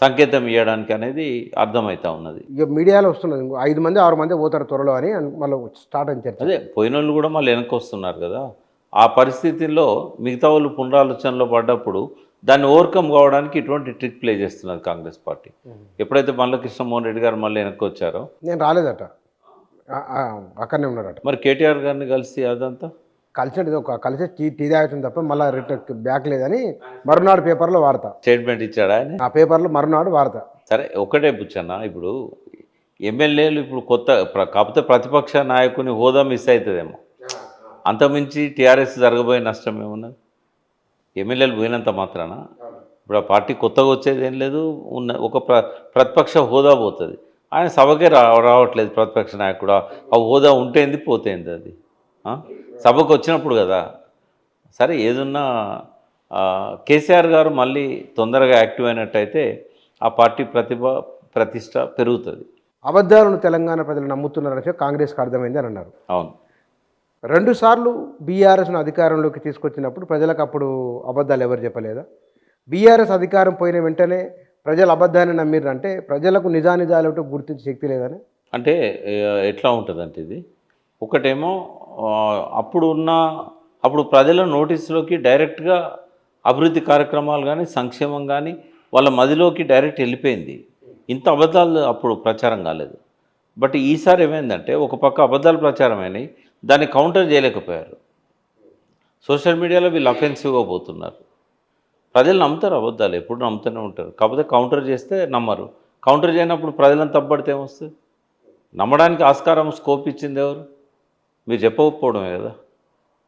S2: సంకేతం ఇవ్వడానికి అనేది అర్థమవుతా ఉన్నది.
S1: ఇక మీడియాలో వస్తున్నది 5-6 మంది పోతారు త్వరలో అని మళ్ళీ స్టార్ట్ అని చర్చ.
S2: అదే పోయిన వాళ్ళు కూడా మళ్ళీ వెనక్కి వస్తున్నారు కదా. ఆ పరిస్థితుల్లో మిగతా వాళ్ళు పునరాలోచనలో పడ్డప్పుడు దాన్ని ఓవర్కమ్ కావడానికి ఇటువంటి ట్రిక్ ప్లే చేస్తున్నారు కాంగ్రెస్ పార్టీ. ఎప్పుడైతే మళ్ళీ కృష్ణమోహన్ రెడ్డి గారు మళ్ళీ వెనక్కి వచ్చారో,
S1: నేను రాలేదట, అక్కడనే ఉన్నారట.
S2: మరి కేటీఆర్ గారిని కలిసి అదంతా
S1: కలిసి ఒక కలిసి టీ తాగుతుంది తప్ప మళ్ళీ రిటర్న్ బ్యాక్ లేదని మరునాడు పేపర్లో వాడతా.
S2: స్టేట్మెంట్ ఇచ్చాడా ఆయన?
S1: ఆ పేపర్లో మరునాడు వాడతా.
S2: సరే ఒకటే బుచ్చన్న, ఇప్పుడు ఎమ్మెల్యేలు ఇప్పుడు కొత్త కాకపోతే ప్రతిపక్ష నాయకుని హోదా మిస్ అవుతుందేమో, అంతమించి టీఆర్ఎస్ జరగబోయే నష్టం ఏమున్నది? ఎమ్మెల్యేలు పోయినంత మాత్రాన ఇప్పుడు ఆ పార్టీ కొత్తగా వచ్చేది ఏం లేదు, ఉన్న ఒక ప్రతిపక్ష హోదా పోతుంది. ఆయన సభకే రావట్లేదు ప్రతిపక్ష నాయకుడు. ఆ హోదా ఉంటేంది పోతేంది అది సభకు వచ్చినప్పుడు కదా. సరే ఏదున్నా కేసీఆర్ గారు మళ్ళీ తొందరగా యాక్టివ్ అయినట్టయితే ఆ పార్టీ ప్రతిష్ట పెరుగుతుంది.
S1: అబద్ధాలను తెలంగాణ ప్రజలు నమ్ముతున్నారని కాంగ్రెస్కి అర్థమైంది అని అన్నారు.
S2: అవును,
S1: 2 సార్లు బీఆర్ఎస్ను అధికారంలోకి తీసుకొచ్చినప్పుడు ప్రజలకు అప్పుడు అబద్ధాలు ఎవరు చెప్పలేదా? బీఆర్ఎస్ అధికారం పోయిన వెంటనే ప్రజలు అబద్ధాన్ని నమ్మిర్రంటే ప్రజలకు నిజానిజాలు గుర్తించే శక్తి లేదని.
S2: అంటే ఎట్లా ఉంటుందంటే ఇది ఒకటేమో అప్పుడు ప్రజల నోటీసులోకి డైరెక్ట్గా అభివృద్ధి కార్యక్రమాలు కానీ సంక్షేమం కానీ వాళ్ళ మదిలోకి డైరెక్ట్ వెళ్ళిపోయింది. ఇంత అబద్ధాలు అప్పుడు ప్రచారం కాలేదు. బట్ ఈసారి ఏమైందంటే ఒక పక్క అబద్ధాలు ప్రచారమైనవి, దాన్ని కౌంటర్ చేయలేకపోయారు. సోషల్ మీడియాలో వీళ్ళు అఫెన్సివ్గా పోతున్నారు. ప్రజలు నమ్ముతారు, అబద్ధాలు ఎప్పుడు నమ్ముతూనే ఉంటారు. కాకపోతే కౌంటర్ చేస్తే నమ్మరు. కౌంటర్ చేయనప్పుడు ప్రజలను తప్పబడితే ఏమొస్తుంది? నమ్మడానికి ఆస్కారం స్కోప్ ఇచ్చింది ఎవరు? మీరు చెప్పకపోవడమే కదా.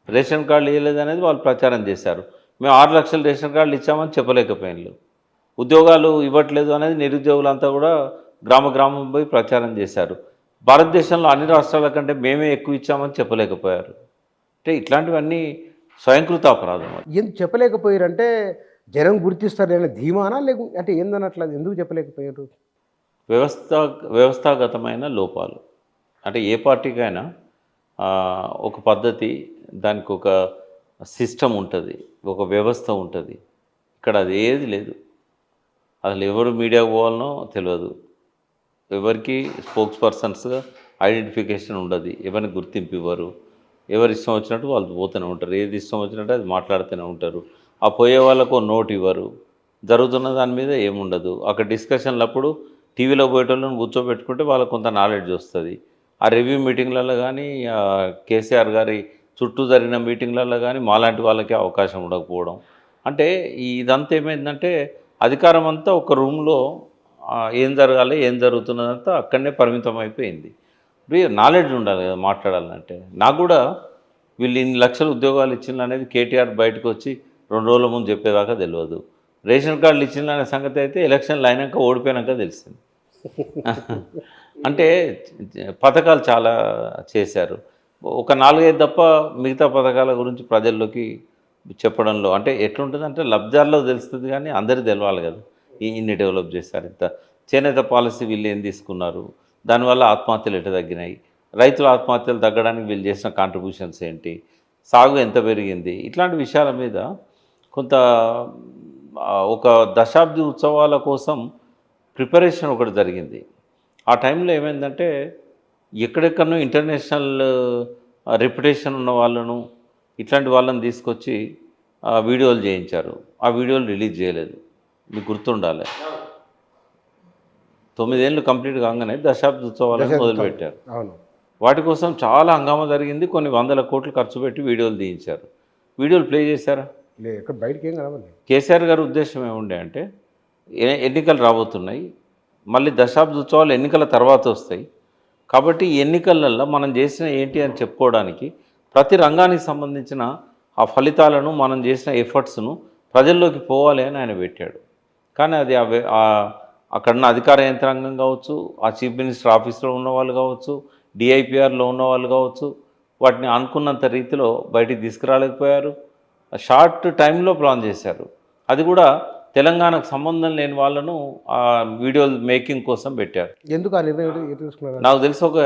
S2: రేషన్ కార్డులు ఇవ్వలేదు అనేది వాళ్ళు ప్రచారం చేశారు. మేము 6 లక్షల రేషన్ కార్డులు ఇచ్చామని చెప్పలేకపోయినారు. ఉద్యోగాలు ఇవ్వట్లేదు అనేది నిరుద్యోగులంతా కూడా గ్రామం పోయి ప్రచారం చేశారు. భారతదేశంలో అన్ని రాష్ట్రాల కంటే మేమే ఎక్కువ ఇచ్చామని చెప్పలేకపోయారు. అంటే ఇట్లాంటివన్నీ స్వయంకృత అపరాధం.
S1: ఎందుకు చెప్పలేకపోయారంటే జనం గుర్తిస్తారనే ధీమానా లేకుంటే అంటే ఏందన్నట్లేదు? ఎందుకు చెప్పలేకపోయారు?
S2: వ్యవస్థాగతమైన లోపాలు. అంటే ఏ పార్టీకైనా ఒక పద్ధతి, దానికి ఒక సిస్టమ్ ఉంటుంది, ఒక వ్యవస్థ ఉంటుంది. ఇక్కడ అది ఏది లేదు. అసలు ఎవరు మీడియాకు పోవాలనో తెలియదు, ఎవరికి స్పోక్స్ పర్సన్స్గా ఐడెంటిఫికేషన్ ఉండదు, ఎవరిని గుర్తింపు ఇవ్వరు. ఎవరు ఇష్టం వచ్చినట్టు వాళ్ళు పోతూనే ఉంటారు, ఏది ఇష్టం వచ్చినట్టు అది మాట్లాడుతూనే ఉంటారు. ఆ పోయే వాళ్ళకు నోట్ ఇవ్వరు, జరుగుతున్న దాని మీద ఏముండదు. అక్కడ డిస్కషన్లప్పుడు టీవీలో పోయేటోళ్ళని కూర్చోబెట్టుకుంటే వాళ్ళకు కొంత నాలెడ్జ్ వస్తుంది. ఆ రివ్యూ మీటింగ్లలో కానీ కేసీఆర్ గారి చుట్టూ జరిగిన మీటింగ్లలో కానీ మాలాంటి వాళ్ళకి అవకాశం ఉండకపోవడం. అంటే ఇదంతా ఏమైందంటే అధికారం అంతా ఒక రూమ్లో ఏం జరగాలి, ఏం జరుగుతున్నదంతా అక్కడనే పరిమితం అయిపోయింది. నాలెడ్జ్ ఉండాలి కదా మాట్లాడాలంటే. నాకు కూడా వీళ్ళు ఇన్ని లక్షల ఉద్యోగాలు ఇచ్చింది అనేది కేటీఆర్ బయటకు వచ్చి 2 రోజుల ముందు చెప్పేదాకా తెలియదు. రేషన్ కార్డులు ఇచ్చిందనే సంగతి అయితే ఎలక్షన్లు అయినాక ఓడిపోయాక తెలిసింది. అంటే పథకాలు చాలా చేశారు. ఒక 4-5 తప్ప మిగతా పథకాల గురించి ప్రజల్లోకి చెప్పడంలో అంటే ఎట్లుంటుందంటే లబ్ధాల్లో తెలుస్తుంది కానీ అందరికీ తెలవాలి కదా. ఇన్ని డెవలప్ చేశారు, ఇంత చేనేత పాలసీ వీళ్ళు ఏం తీసుకున్నారు, దానివల్ల ఆత్మహత్యలు ఎట్లా తగ్గినాయి, రైతుల ఆత్మహత్యలు తగ్గడానికి వీళ్ళు చేసిన కాంట్రిబ్యూషన్స్ ఏంటి, సాగు ఎంత పెరిగింది, ఇట్లాంటి విషయాల మీద కొంత ఒక దశాబ్ది ఉత్సవాల కోసం ప్రిపరేషన్ ఒకటి జరిగింది. ఆ టైంలో ఏమైందంటే ఎక్కడెక్కడనో ఇంటర్నేషనల్ రెప్యుటేషన్ ఉన్న వాళ్ళను ఇట్లాంటి వాళ్ళని తీసుకొచ్చి వీడియోలు చేయించారు. ఆ వీడియోలు రిలీజ్ చేయలేదు. మీకు గుర్తుండాలి, 9 ఏళ్ళు కంప్లీట్ కాగానే దశాబ్ది ఉత్సవాలను మొదలుపెట్టారు. వాటి కోసం చాలా హంగామా జరిగింది. కొన్ని 100 కోట్లు ఖర్చు పెట్టి వీడియోలు తీయించారు. వీడియోలు ప్లే చేశారా?
S1: బయటకి ఏం కలవాలి.
S2: కేసీఆర్ గారి ఉద్దేశం ఏముండే అంటే ఎన్నికలు రాబోతున్నాయి, మళ్ళీ దశాబ్ది ఉత్సవాలు ఎన్నికల తర్వాత వస్తాయి కాబట్టి ఎన్నికలలో మనం చేసిన ఏంటి అని చెప్పుకోవడానికి ప్రతి రంగానికి సంబంధించిన ఆ ఫలితాలను మనం చేసిన ఎఫర్ట్స్ను ప్రజల్లోకి పోవాలి అని ఆయన పెట్టాడు. కానీ అది అక్కడున్న అధికార యంత్రాంగం కావచ్చు, ఆ చీఫ్ మినిస్టర్ ఆఫీస్లో ఉన్న వాళ్ళు కావచ్చు, డిఐపిఆర్లో ఉన్న వాళ్ళు కావచ్చు, వాటిని అనుకున్నంత రీతిలో బయటికి తీసుకురాలేకపోయారు. షార్ట్ టైంలో ప్లాన్ చేశారు. అది కూడా తెలంగాణకు సంబంధం లేని వాళ్ళను ఆ వీడియోలు మేకింగ్ కోసం పెట్టారు.
S1: ఎందుకు ఆ నిర్ణయం తీసుకున్నారు?
S2: నాకు తెలిసి ఒక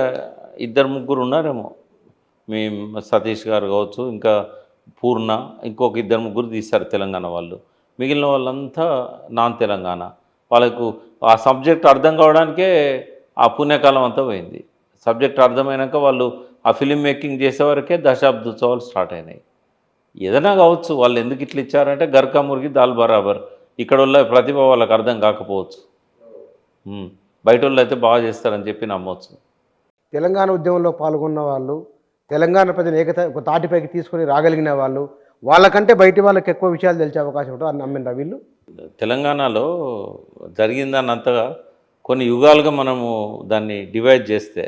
S2: 2-3 ఉన్నారేమో. మీ సతీష్ గారు కావచ్చు, ఇంకా పూర్ణ, ఇంకొక 2-3 తీశారు తెలంగాణ వాళ్ళు. మిగిలిన వాళ్ళంతా నాన్ తెలంగాణ. వాళ్ళకు ఆ సబ్జెక్ట్ అర్థం కావడానికే ఆ పుణ్యకాలం అంతా పోయింది. సబ్జెక్ట్ అర్థమైనాక వాళ్ళు ఆ ఫిలిం మేకింగ్ చేసేవరకే దశాబ్ది ఉత్సవాలు స్టార్ట్ అయినాయి. ఏదైనా కావచ్చు, వాళ్ళు ఎందుకు ఇట్లా ఇచ్చారంటే గర్కా మురిగి దాల్ బరాబర్. ఇక్కడ వాళ్ళ ప్రతిభ వాళ్ళకి అర్థం కాకపోవచ్చు, బయట వాళ్ళు అయితే బాగా చేస్తారని చెప్పి నమ్మవచ్చు.
S1: తెలంగాణ ఉద్యమంలో పాల్గొన్న వాళ్ళు తెలంగాణ ప్రజలు ఒక తాటిపైకి తీసుకొని రాగలిగిన వాళ్ళు, వాళ్ళకంటే బయటి వాళ్ళకి ఎక్కువ విషయాలు తెలిసే అవకాశం ఉంటుంది అని నమ్మిన వీళ్ళు.
S2: తెలంగాణలో జరిగిందాన్ని అంతగా కొన్ని యుగాలుగా మనము దాన్ని డివైడ్ చేస్తే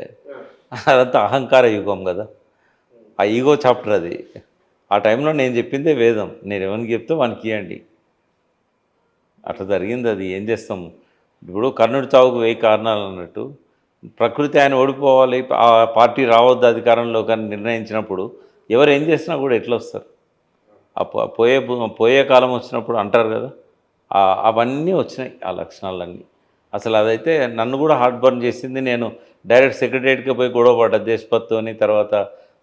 S2: అదంతా అహంకార యుగం కదా. ఆ ఈగో చాప్టర్ అది. ఆ టైంలో నేను చెప్పిందే వేదం. నేను ఎవరికి చెప్తే వానికి ఇవ్వండి. అట్లా జరిగింది అది. ఏం చేస్తాము ఇప్పుడు? కర్ణుడి చావుకు 1000 కారణాలు అన్నట్టు ప్రకృతి ఆయన ఓడిపోవాలి, ఆ పార్టీ రావద్దు అధికారంలో కానీ నిర్ణయించినప్పుడు ఎవరు ఏం చేసినా కూడా ఎట్లా వస్తారు? పోయే కాలం వచ్చినప్పుడు అంటారు కదా, అవన్నీ వచ్చినాయి ఆ లక్షణాలన్నీ. అసలు అదైతే నన్ను కూడా హార్ట్ బర్న్ చేసింది. నేను డైరెక్ట్ సెక్రటరియట్కి పోయి గొడవపడ్డా దేశపతితోని, తర్వాత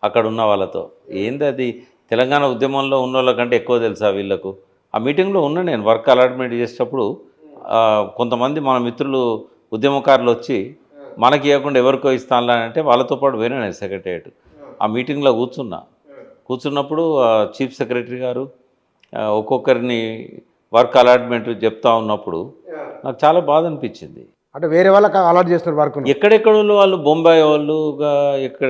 S2: అక్కడ ఉన్న వాళ్ళతో. ఏంది అది? తెలంగాణ ఉద్యమంలో ఉన్న వాళ్ళకంటే ఎక్కువ తెలుసా వీళ్ళకు? ఆ మీటింగ్లో ఉన్న నేను వర్క్ అలాట్మెంట్ చేసేటప్పుడు కొంతమంది మన మిత్రులు ఉద్యమకారులు వచ్చి మనకి ఇవ్వకుండా ఎవరికో ఇస్తానులే అంటే వాళ్ళతో పాటు పోయినా నేను సెక్రటరియట్. ఆ మీటింగ్లో కూర్చున్నప్పుడు చీఫ్ సెక్రటరీ గారు ఒక్కొక్కరిని వర్క్ అలాట్మెంట్ చెప్తా ఉన్నప్పుడు నాకు చాలా బాధ అనిపించింది.
S1: అంటే వేరే వాళ్ళకి అలాట్ చేస్తున్నారు వర్క్.
S2: ఎక్కడెక్కడ వాళ్ళు, బొంబాయి వాళ్ళుగా ఎక్కడ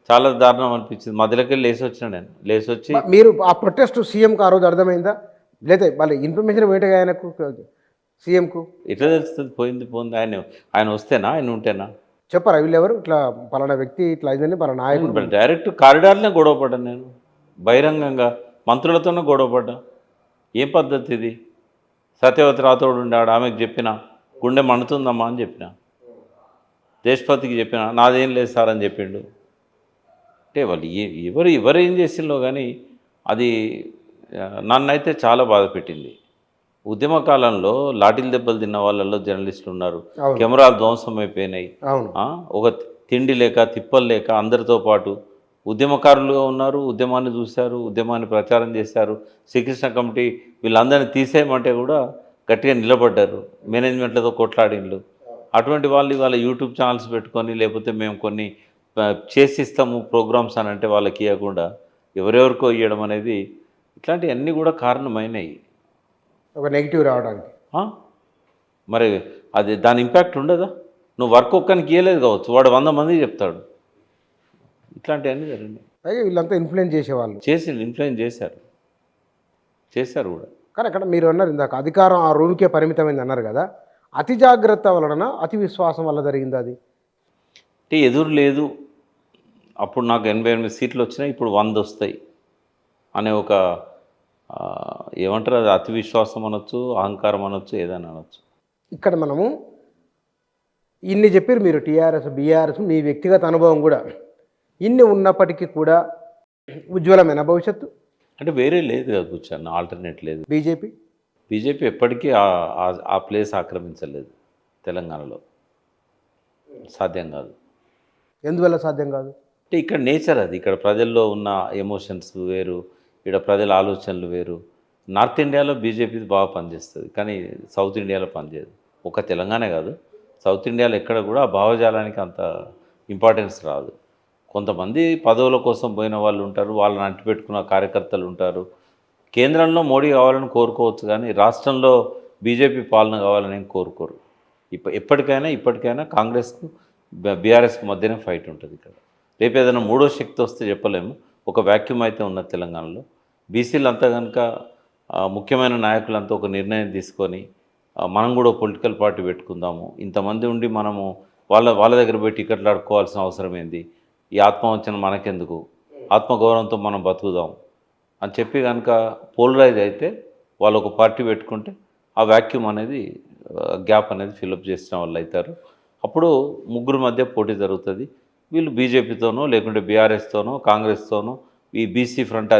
S2: చాలా దారుణం అనిపించింది. మధ్యలోకి లేచి వచ్చిన నేను. లేచి వచ్చి
S1: మీరు ఆ ప్రొటెస్ట్ సీఎంకు ఆ రోజు అర్థమైందా? లేదా మళ్ళీ ఇన్ఫర్మేషన్ వేయటగా ఆయనకు, సీఎంకు
S2: ఎట్లా తెలుస్తుంది? పోయింది. ఆయన వస్తేనా, ఆయన ఉంటేనా?
S1: చెప్పారా వీళ్ళు ఎవరు ఇట్లా పలానా వ్యక్తి ఇట్లా అయిందని పలానా నాయకుడు?
S2: డైరెక్ట్ కారిడార్నే గొడవపడ్డాను నేను, బహిరంగంగా మంత్రులతోనే గొడవపడ్డా. ఏం పద్ధతి ఇది? సత్యవతి రాథోడ్ ఉండాడు, ఆమెకు చెప్పిన గుండె మండుతుందమ్మా అని చెప్పిన. దేశపతికి చెప్పిన, నాదేం లేదు సార్ అని చెప్పిండు. అంటే వాళ్ళు ఎవరు ఏం చేసిందో కానీ అది నన్నైతే చాలా బాధ పెట్టింది. ఉద్యమ కాలంలో లాఠీల దెబ్బలు తిన్న వాళ్ళల్లో జర్నలిస్టులు ఉన్నారు. కెమెరాలు ధ్వంసం అయిపోయినాయి. ఒక తిండి లేక, తిప్పలు లేక అందరితో పాటు ఉద్యమకారులుగా ఉన్నారు. ఉద్యమాన్ని చూశారు, ఉద్యమాన్ని ప్రచారం చేశారు. శ్రీకృష్ణ కమిటీ వీళ్ళందరినీ తీసేయమంటే కూడా గట్టిగా నిలబడ్డారు. మేనేజ్మెంట్లతో కొట్లాడిన్లు. అటువంటి వాళ్ళు ఇవాళ యూట్యూబ్ ఛానల్స్ పెట్టుకొని, లేకపోతే మేము కొన్ని చేసిస్తాము ప్రోగ్రామ్స్ అని అంటే వాళ్ళకి ఇవ్వకుండా ఎవరెవరికో ఇవ్వడం అనేది, ఇట్లాంటివన్నీ కూడా కారణమైనవి
S1: ఒక నెగిటివ్ రావడానికి.
S2: మరి అది దాని ఇంపాక్ట్ ఉండదా? నువ్వు వర్క్ ఒక్కనికి ఇవ్వలేదు కావచ్చు, వాడు 100 మందికి చెప్తాడు. ఇట్లాంటివన్నీ జరిగినాయి.
S1: అయితే వీళ్ళంతా ఇన్ఫ్లుయెన్స్ చేసేవాళ్ళు.
S2: ఇన్ఫ్లుయెన్స్ చేశారు కూడా.
S1: కానీ అక్కడ మీరు అన్నారు ఇందాక అధికారం ఆ రూమ్కే పరిమితమైంది అన్నారు కదా, అతి జాగ్రత్త వలన, అతి విశ్వాసం వల్ల జరిగింది అది?
S2: అంటే ఎదురు లేదు, అప్పుడు నాకు 88 సీట్లు వచ్చినాయి, ఇప్పుడు 100 వస్తాయి అనే ఒక ఏమంటారు, అది అతి విశ్వాసం అనొచ్చు, అహంకారం అనొచ్చు, ఏదైనా అనొచ్చు.
S1: ఇక్కడ మనము ఇన్ని చెప్పారు మీరు, టీఆర్ఎస్, బీఆర్ఎస్, మీ వ్యక్తిగత అనుభవం కూడా ఇన్ని ఉన్నప్పటికీ కూడా ఉజ్వలమైన భవిష్యత్తు
S2: అంటే వేరే లేదు కదా కూర్చొని, ఆల్టర్నేట్ లేదు. బీజేపీ ఎప్పటికీ ఆ ప్లేస్ ఆక్రమించలేదు తెలంగాణలో. సాధ్యం కాదు.
S1: ఎందువల్ల సాధ్యం కాదు
S2: అంటే ఇక్కడ నేచర్ అది. ఇక్కడ ప్రజల్లో ఉన్న ఎమోషన్స్ వేరు, ఇక్కడ ప్రజల ఆలోచనలు వేరు. నార్త్ ఇండియాలో బీజేపీ బాగా పనిచేస్తుంది, కానీ సౌత్ ఇండియాలో పనిచేయదు. ఒక తెలంగాణ కాదు, సౌత్ ఇండియాలో ఎక్కడ కూడా ఆ భావజాలానికి అంత ఇంపార్టెన్స్ రాదు. కొంతమంది పదవుల కోసం పోయిన వాళ్ళు ఉంటారు, వాళ్ళని అంటిపెట్టుకున్న కార్యకర్తలు ఉంటారు. కేంద్రంలో మోడీ కావాలని కోరుకోవచ్చు, కానీ రాష్ట్రంలో బీజేపీ పాలన కావాలని ఏం కోరుకోరు. ఇప్పటికైనా కాంగ్రెస్కు బీఆర్ఎస్కి మధ్యనే ఫైట్ ఉంటుంది ఇక్కడ. రేపు ఏదైనా మూడో శక్తి వస్తే చెప్పలేము. ఒక వ్యాక్యూమ్ అయితే ఉన్న తెలంగాణలో. బీసీలు అంతా కనుక ముఖ్యమైన నాయకులంతా ఒక నిర్ణయం తీసుకొని మనం కూడా పొలిటికల్ పార్టీ పెట్టుకుందాము, ఇంతమంది ఉండి మనము వాళ్ళ దగ్గర పోయి టికెట్లు ఆడుకోవాల్సిన అవసరం ఏంది, ఈ ఆత్మవంచన మనకెందుకు, ఆత్మగౌరవంతో మనం బతుకుదాం అని చెప్పి కనుక పోలరైజ్ అయితే వాళ్ళు ఒక పార్టీ పెట్టుకుంటే ఆ వ్యాక్యూమ్ అనేది, గ్యాప్ అనేది ఫిలప్ చేసిన వాళ్ళు అవుతారు. అప్పుడు ముగ్గురు మధ్య పోటీ జరుగుతుంది. వీళ్ళు బీజేపీతోనో, లేకుంటే బీఆర్ఎస్తోనో, కాంగ్రెస్తోనో ఈ బీసీ ఫ్రంట్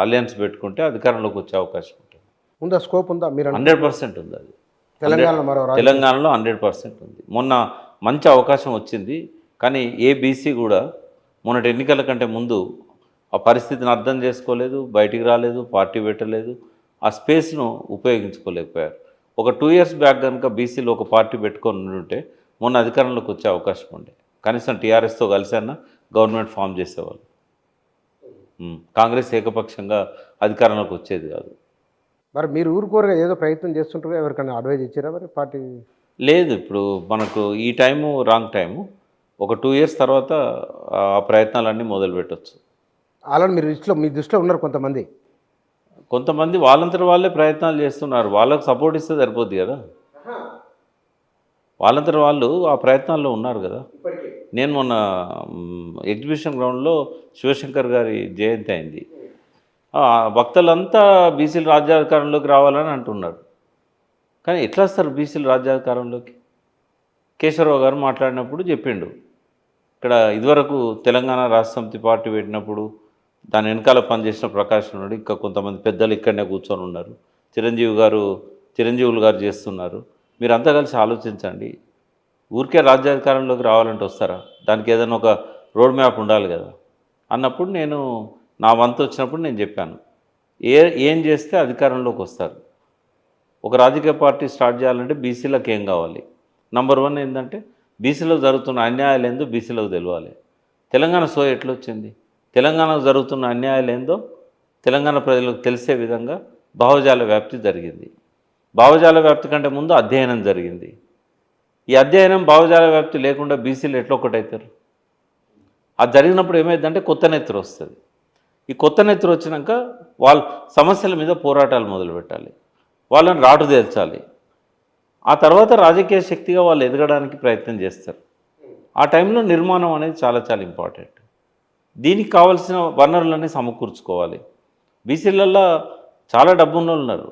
S2: అలయన్స్ పెట్టుకుంటే అధికారంలోకి వచ్చే అవకాశం ఉంటుంది.
S1: ఉందా? స్కోప్ ఉందా? మీరు
S2: 100% ఉంది. అది తెలంగాణలో 100% ఉంది. మొన్న మంచి అవకాశం వచ్చింది, కానీ ఏ బీసీ కూడా మొన్నటి ఎన్నికల కంటే ముందు ఆ పరిస్థితిని అర్థం చేసుకోలేదు, బయటికి రాలేదు, పార్టీ పెట్టలేదు, ఆ స్పేస్ను ఉపయోగించుకోలేకపోయారు. ఒక 2 years బ్యాక్ కనుక బీసీలో ఒక పార్టీ పెట్టుకొని ఉంటే మొన్న అధికారంలోకి వచ్చే అవకాశం ఉండే. కనీసం టీఆర్ఎస్తో కలిసన్నా గవర్నమెంట్ ఫామ్ చేసేవాళ్ళు. కాంగ్రెస్ ఏకపక్షంగా అధికారంలోకి వచ్చేది కాదు.
S1: మరి మీరు ఊరుకోరుగా ఏదో ప్రయత్నం చేస్తుంటారు, ఎవరికైనా అడ్వైజ్ ఇచ్చారా మరి పార్టీ?
S2: లేదు, ఇప్పుడు మనకు ఈ టైము రాంగ్ టైము. ఒక 2 ఇయర్స్ తర్వాత ఆ ప్రయత్నాలన్నీ మొదలు పెట్టొచ్చు.
S1: అలా మీరు మీ దృష్టిలో ఉన్నారు కొంతమంది.
S2: కొంతమంది వాళ్ళంతట వాళ్ళే ప్రయత్నాలు చేస్తున్నారు. వాళ్ళకి సపోర్ట్ ఇస్తే సరిపోద్ది కదా! వాళ్ళంతట వాళ్ళు ఆ ప్రయత్నాల్లో ఉన్నారు కదా! నేను మొన్న ఎగ్జిబిషన్ గ్రౌండ్‌లో శివశంకర్ గారి జయంతి అయింది. భక్తులంతా బీసీలు రాజ్యాధికారంలోకి రావాలని అంటున్నారు. కానీ ఎట్లా వస్తారు బీసీలు రాజ్యాధికారంలోకి? కేశవరావు గారు మాట్లాడినప్పుడు చెప్పిండు. ఇక్కడ ఇదివరకు తెలంగాణ రాష్ట్ర సమితి పార్టీ పెట్టినప్పుడు దాని వెనకాల పనిచేసిన ప్రకాష్ ఉన్నాడు. ఇంకా కొంతమంది పెద్దలు ఇక్కడనే కూర్చొని ఉన్నారు. చిరంజీవులు గారు చేస్తున్నారు. మీరంతా కలిసి ఆలోచించండి. ఊరికే రాజ్యాధికారంలోకి రావాలంటే వస్తారా? దానికి ఏదైనా ఒక రోడ్ మ్యాప్ ఉండాలి కదా అన్నప్పుడు నేను నా వంతు వచ్చినప్పుడు నేను చెప్పాను. ఏం చేస్తే అధికారంలోకి వస్తారు? ఒక రాజకీయ పార్టీ స్టార్ట్ చేయాలంటే బీసీలకు ఏం కావాలి? నంబర్ 1 ఏంటంటే బీసీలో జరుగుతున్న అన్యాయాలు ఏందో బీసీలకు తెలియాలి. తెలంగాణ సో ఎట్లొచ్చింది? తెలంగాణకు జరుగుతున్న అన్యాయాలు ఏందో తెలంగాణ ప్రజలకు తెలిసే విధంగా భావజాల వ్యాప్తి జరిగింది. భావజాల వ్యాప్తి కంటే ముందు అధ్యయనం జరిగింది. ఈ అధ్యయనం భావజాల వ్యాప్తి లేకుండా బీసీలు ఎట్లా ఒకటవుతారు? అది జరిగినప్పుడు ఏమైందంటే కొత్త నెత్తురు వస్తుంది. ఈ కొత్త నెత్తురు వచ్చినాక వాళ్ళ సమస్యల మీద పోరాటాలు మొదలుపెట్టాలి. వాళ్ళని రాటు తేల్చాలి. ఆ తర్వాత రాజకీయ శక్తిగా వాళ్ళు ఎదగడానికి ప్రయత్నం చేస్తారు. ఆ టైంలో నిర్మాణం అనేది చాలా చాలా ఇంపార్టెంట్. దీనికి కావాల్సిన వనరులన్నీ సమకూర్చుకోవాలి. బీసీలలో చాలా డబ్బున్నోళ్ళు ఉన్నారు.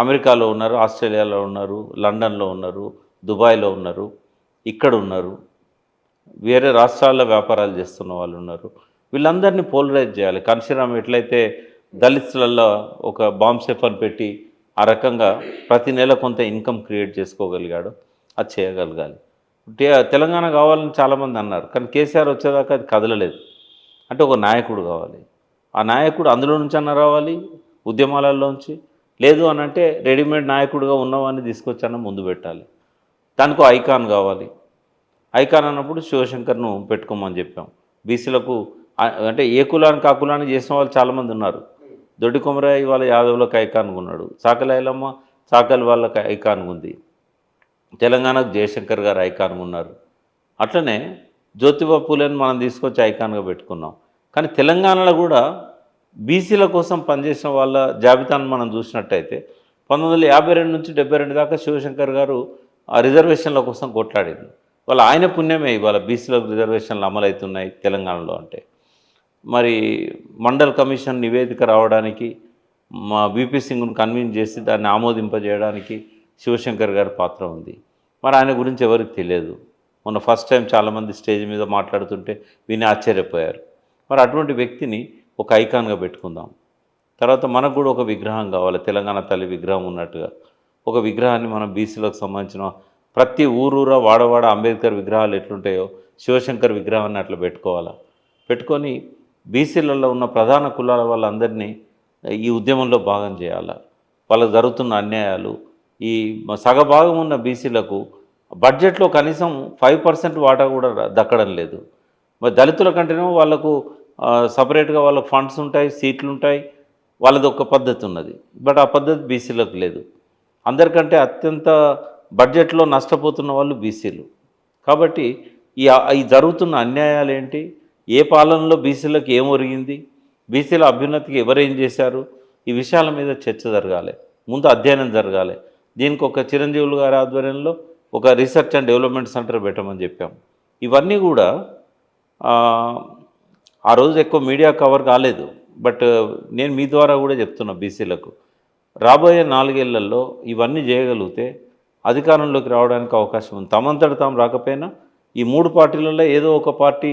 S2: అమెరికాలో ఉన్నారు, ఆస్ట్రేలియాలో ఉన్నారు, లండన్లో ఉన్నారు, దుబాయ్లో ఉన్నారు, ఇక్కడ ఉన్నారు, వేరే రాష్ట్రాల్లో వ్యాపారాలు చేస్తున్న వాళ్ళు ఉన్నారు. వీళ్ళందరినీ పోలరైజ్ చేయాలి. కాన్షీరామ్ ఎట్లయితే దళితులలో ఒక బాంబ్ సెఫర్ పెట్టి ఆ రకంగా ప్రతి నెల కొంత ఇన్కమ్ క్రియేట్ చేసుకోగలిగాడు, అది చేయగలగాలి. తెలంగాణ కావాలని చాలామంది అన్నారు, కానీ కేసీఆర్ వచ్చేదాకా అది కదలలేదు. అంటే ఒక నాయకుడు కావాలి. ఆ నాయకుడు అందులో నుంచి అన్న రావాలి, ఉద్యమాలలోంచి. లేదు అని అంటే రెడీమేడ్ నాయకుడిగా ఉన్నవాడిని తీసుకొచ్చన్న ముందు పెట్టాలి. దానికి ఐకాన్ కావాలి. ఐకాన్ అన్నప్పుడు శివశంకర్ను పెట్టుకోమని చెప్పాం. బీసీలకు అంటే ఏ కులానికి ఆ కులానికి చేసిన వాళ్ళు చాలామంది ఉన్నారు. దొడ్డి కొమరయ్య వాళ్ళ యాదవులకు ఐకాన్గా ఉన్నాడు. చాకలి ఐలమ్మ చాకలి వాళ్ళకి ఐకాన్గా ఉంది. తెలంగాణకు జయశంకర్ గారు ఐకాన్గా ఉన్నారు. అట్లనే జ్యోతిబా పూలేని మనం తీసుకొచ్చి ఐకాన్గా పెట్టుకున్నాం. కానీ తెలంగాణలో కూడా బీసీల కోసం పనిచేసిన వాళ్ళ జాబితాను మనం చూసినట్టయితే 1952 నుంచి 72 దాకా శివశంకర్ గారు ఆ రిజర్వేషన్ల కోసం కొట్లాడింది. వాళ్ళ ఆయన పుణ్యమే ఇవాళ బీసీలకు రిజర్వేషన్లు అమలవుతున్నాయి తెలంగాణలో. అంటే మరి మండల్ కమిషన్ నివేదిక రావడానికి మా బీపీ సింగ్ను కన్విన్స్ చేసి దాన్ని ఆమోదింపజేయడానికి శివశంకర్ గారి పాత్ర ఉంది. మరి ఆయన గురించి ఎవరికి తెలియదు. మొన్న ఫస్ట్ టైం చాలామంది స్టేజ్ మీద మాట్లాడుతుంటే విని ఆశ్చర్యపోయారు. మరి అటువంటి వ్యక్తిని ఒక ఐకాన్గా పెట్టుకుందాం. తర్వాత మనకు కూడా ఒక విగ్రహం కావాలి. తెలంగాణ తల్లి విగ్రహం ఉన్నట్టుగా ఒక విగ్రహాన్ని మనం బీసీలకు సంబంధించిన ప్రతి ఊరూరా వాడవాడ అంబేద్కర్ విగ్రహాలు ఎట్లుంటాయో శివశంకర్ విగ్రహాన్ని అట్లా పెట్టుకోవాలా. పెట్టుకొని బీసీలలో ఉన్న ప్రధాన కులాల వాళ్ళందరినీ ఈ ఉద్యమంలో భాగం చేయాలా. వాళ్ళకు జరుగుతున్న అన్యాయాలు, ఈ సగభాగం ఉన్న బీసీలకు బడ్జెట్లో కనీసం 5% వాటా కూడా దక్కడం లేదు. మరి దళితుల కంటేనేమో వాళ్ళకు సపరేట్గా వాళ్ళకు ఫండ్స్ ఉంటాయి, సీట్లు ఉంటాయి, వాళ్ళది ఒక పద్ధతి ఉన్నది. బట్ ఆ పద్ధతి బీసీలకు లేదు. అందరికంటే అత్యంత బడ్జెట్లో నష్టపోతున్న వాళ్ళు బీసీలు. కాబట్టి ఈ జరుగుతున్న అన్యాయాలు ఏంటి, ఏ పాలనలో బీసీలకు ఏం ఒరిగింది, బీసీల అభ్యున్నతికి ఎవరేం చేశారు, ఈ విషయాల మీద చర్చ జరగాలి. ముందు అధ్యయనం జరగాలి. దీనికి ఒక చిరంజీవులు గారి ఆధ్వర్యంలో ఒక రీసెర్చ్ అండ్ డెవలప్మెంట్ సెంటర్ పెట్టమని చెప్పాం. ఇవన్నీ కూడా ఆ రోజు ఎక్కువ మీడియా కవర్ కాలేదు. బట్ నేను మీ ద్వారా కూడా చెప్తున్నా బీసీలకు, రాబోయే 4 ఏళ్లలో ఇవన్నీ చేయగలిగితే అధికారంలోకి రావడానికి అవకాశం ఉంది. తమంతట తాము రాకపోయినా ఈ 3 పార్టీలలో ఏదో ఒక పార్టీ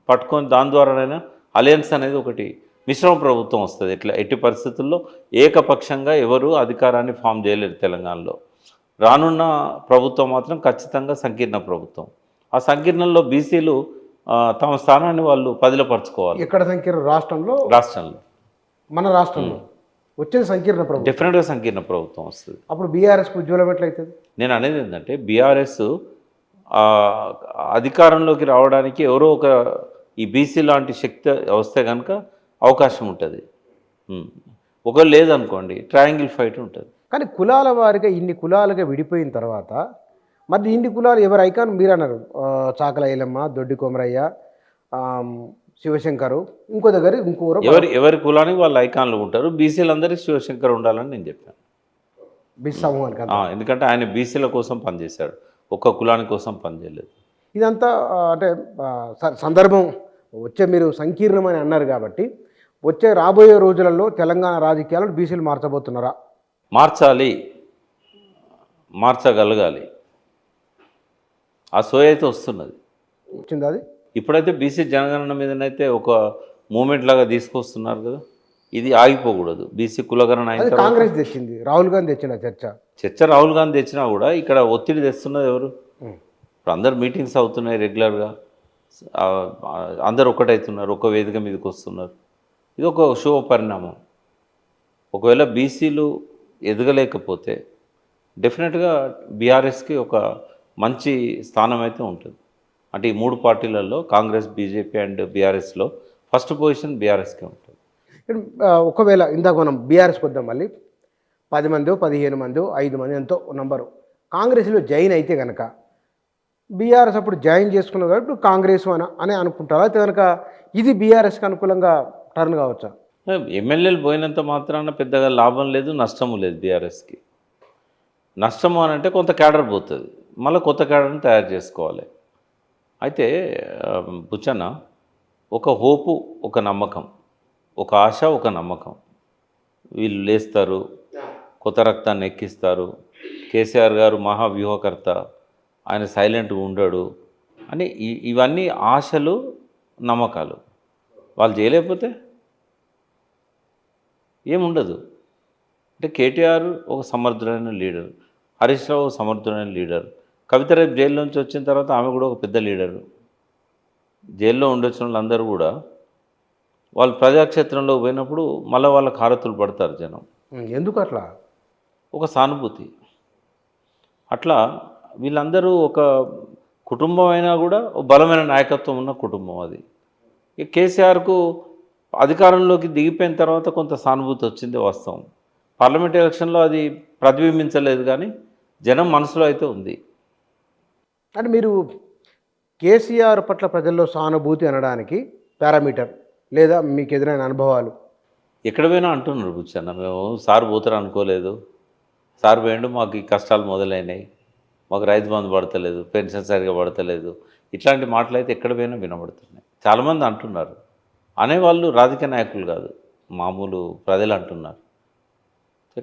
S2: పట్టుకొని దాని ద్వారానైనా అలయన్స్ అనేది ఒకటి మిశ్రమ ప్రభుత్వం వస్తుంది. ఎట్టి పరిస్థితుల్లో ఏకపక్షంగా ఎవరు అధికారాన్ని ఫామ్ చేయలేరు తెలంగాణలో. రానున్న ప్రభుత్వం మాత్రం ఖచ్చితంగా సంకీర్ణ ప్రభుత్వం. ఆ సంకీర్ణంలో బీసీలు తమ స్థానాన్ని వాళ్ళు పదిలపరచుకోవాలి.
S1: ఎక్కడ సంకీర్ణ? రాష్ట్రంలో మన రాష్ట్రంలో వచ్చేది సంకీర్ణ ప్రభుత్వం.
S2: డెఫినెట్గా సంకీర్ణ ప్రభుత్వం వస్తుంది.
S1: అప్పుడు బీఆర్ఎస్కి ఉజ్వలం ఎట్లయితుంది?
S2: నేను అనేది ఏంటంటే బీఆర్ఎస్ అధికారంలోకి రావడానికి ఎవరో ఒక ఈ బీసీ లాంటి శక్తి వస్తే కనుక అవకాశం ఉంటుంది. ఒకవేళ లేదనుకోండి ట్రయాంగిల్ ఫైట్ ఉంటుంది.
S1: కానీ కులాల వారిగా ఇన్ని కులాలుగా విడిపోయిన తర్వాత మరి ఇన్ని కులాలు ఎవరు ఐకాన్ మీరు అన్నారు, చాకల ఐలమ్మ, దొడ్డి కొమరయ్య, ఆ, శివశంకరు, ఇంకో దగ్గర ఇంకోరు
S2: ఎవరి కులానికి వాళ్ళు ఐకాన్లు ఉంటారు. బీసీలందరికీ శివశంకర్ ఉండాలని నేను చెప్పాను.
S1: బిస్ సమూహానికి అంతా.
S2: ఎందుకంటే ఆయన బీసీల కోసం పనిచేశాడు, ఒక్క కులాని కోసం పనిచేయలేదు.
S1: ఇదంతా అంటే సందర్భం వచ్చే మీరు సంకీర్ణమని అన్నారు కాబట్టి వచ్చే రాబోయే రోజులలో తెలంగాణ రాజకీయాలను బీసీలు మార్చబోతున్నారా?
S2: మార్చాలి, మార్చగలగాలి. ఆ సోయ అయితే వస్తున్నది.
S1: వచ్చింది అది.
S2: ఇప్పుడైతే బీసీ జనగణన మీదనైతే ఒక మూమెంట్ లాగా తీసుకొస్తున్నారు కదా, ఇది ఆగిపోకూడదు. బీసీ కులగణన అయిన
S1: అది
S2: తర్వాత
S1: కాంగ్రెస్ తెచ్చింది, రాహుల్ గాంధీ తెచ్చిన
S2: చర్చ రాహుల్ గాంధీ తెచ్చినా కూడా ఇక్కడ ఒత్తిడి తెస్తున్నది ఎవరు? ఇప్పుడు అందరు మీటింగ్స్ అవుతున్నాయి రెగ్యులర్గా, అందరు ఒకటవుతున్నారు, ఒక వేదిక మీదకి వస్తున్నారు. ఇది ఒక శుభ పరిణామం. ఒకవేళ బీసీలు ఎదగలేకపోతే డెఫినెట్గా బీఆర్ఎస్కి ఒక మంచి స్థానం అయితే ఉంటుంది. అంటే ఈ మూడు పార్టీలలో కాంగ్రెస్, బీజేపీ అండ్ బీఆర్ఎస్లో ఫస్ట్ పొజిషన్ బీఆర్ఎస్కే ఉంటుంది.
S1: ఒకవేళ ఇందాక మనం బీఆర్ఎస్కి వద్దాం, మళ్ళీ 10 మందో 15 మందో 5 మంది ఎంతో నంబరు కాంగ్రెస్లో జాయిన్ అయితే కనుక బీఆర్ఎస్ అప్పుడు జాయిన్ చేసుకున్నారు కాబట్టి ఇప్పుడు కాంగ్రెస్ అని అనుకుంటారా? అయితే కనుక ఇది బీఆర్ఎస్కి అనుకూలంగా టర్న్ కావచ్చా?
S2: ఎమ్మెల్యేలు పోయినంత మాత్రాన పెద్దగా లాభం లేదు, నష్టము లేదు బీఆర్ఎస్కి. నష్టము అని అంటే కొంత క్యాడర్ పోతుంది, మళ్ళీ కొత్త క్యాడర్ని తయారు చేసుకోవాలి. అయితే బుచ్చన్న, ఒక హోపు, ఒక నమ్మకం, ఒక ఆశ, ఒక నమ్మకం, వీళ్ళు లేస్తారు, కొత్త రక్తాన్ని ఎక్కిస్తారు, కేసీఆర్ గారు మహావ్యూహకర్త, ఆయన సైలెంట్గా ఉండడు అని ఇవన్నీ ఆశలు, నమ్మకాలు. వాళ్ళు చేయలేకపోతే ఏముండదు. అంటే కేటీఆర్ ఒక సమర్థుడైన లీడర్, హరీష్ రావు ఒక సమర్థుడైన లీడర్, కవిత రేపు జైల్లో నుంచి వచ్చిన తర్వాత ఆమె కూడా ఒక పెద్ద లీడరు. జైల్లో ఉండొచ్చిన వాళ్ళందరూ కూడా వాళ్ళు ప్రజాక్షేత్రంలో పోయినప్పుడు మళ్ళీ వాళ్ళ హారతులు పడతారు జనం.
S1: ఎందుకు అట్లా?
S2: ఒక సానుభూతి. అట్లా వీళ్ళందరూ ఒక కుటుంబం అయినా కూడా ఒక బలమైన నాయకత్వం ఉన్న కుటుంబం అది. ఈ కేసీఆర్కు అధికారంలోకి దిగిపోయిన తర్వాత కొంత సానుభూతి వచ్చింది వాస్తవం. పార్లమెంట్ ఎలక్షన్లో అది ప్రతిబింబించలేదు, కానీ జనం మనసులో అయితే ఉంది.
S1: అంటే మీరు కేసీఆర్ పట్ల ప్రజల్లో సానుభూతి అనడానికి పారామీటర్ లేదా మీకు ఎదురైన అనుభవాలు?
S2: ఎక్కడ పోయినా అంటున్నారు కూర్చొన్న, మేము సార్ పోతారు అనుకోలేదు, సార్ పోయిండు, మాకు ఈ కష్టాలు మొదలైనాయి, మాకు రైతు బంధు పడతలేదు, పెన్షన్ సరిగా పడతలేదు, ఇట్లాంటి మాటలు అయితే ఎక్కడ పోయినా వినబడుతున్నాయి. చాలామంది అంటున్నారు. అనేవాళ్ళు రాజకీయ నాయకులు కాదు, మామూలు ప్రజలు అంటున్నారు.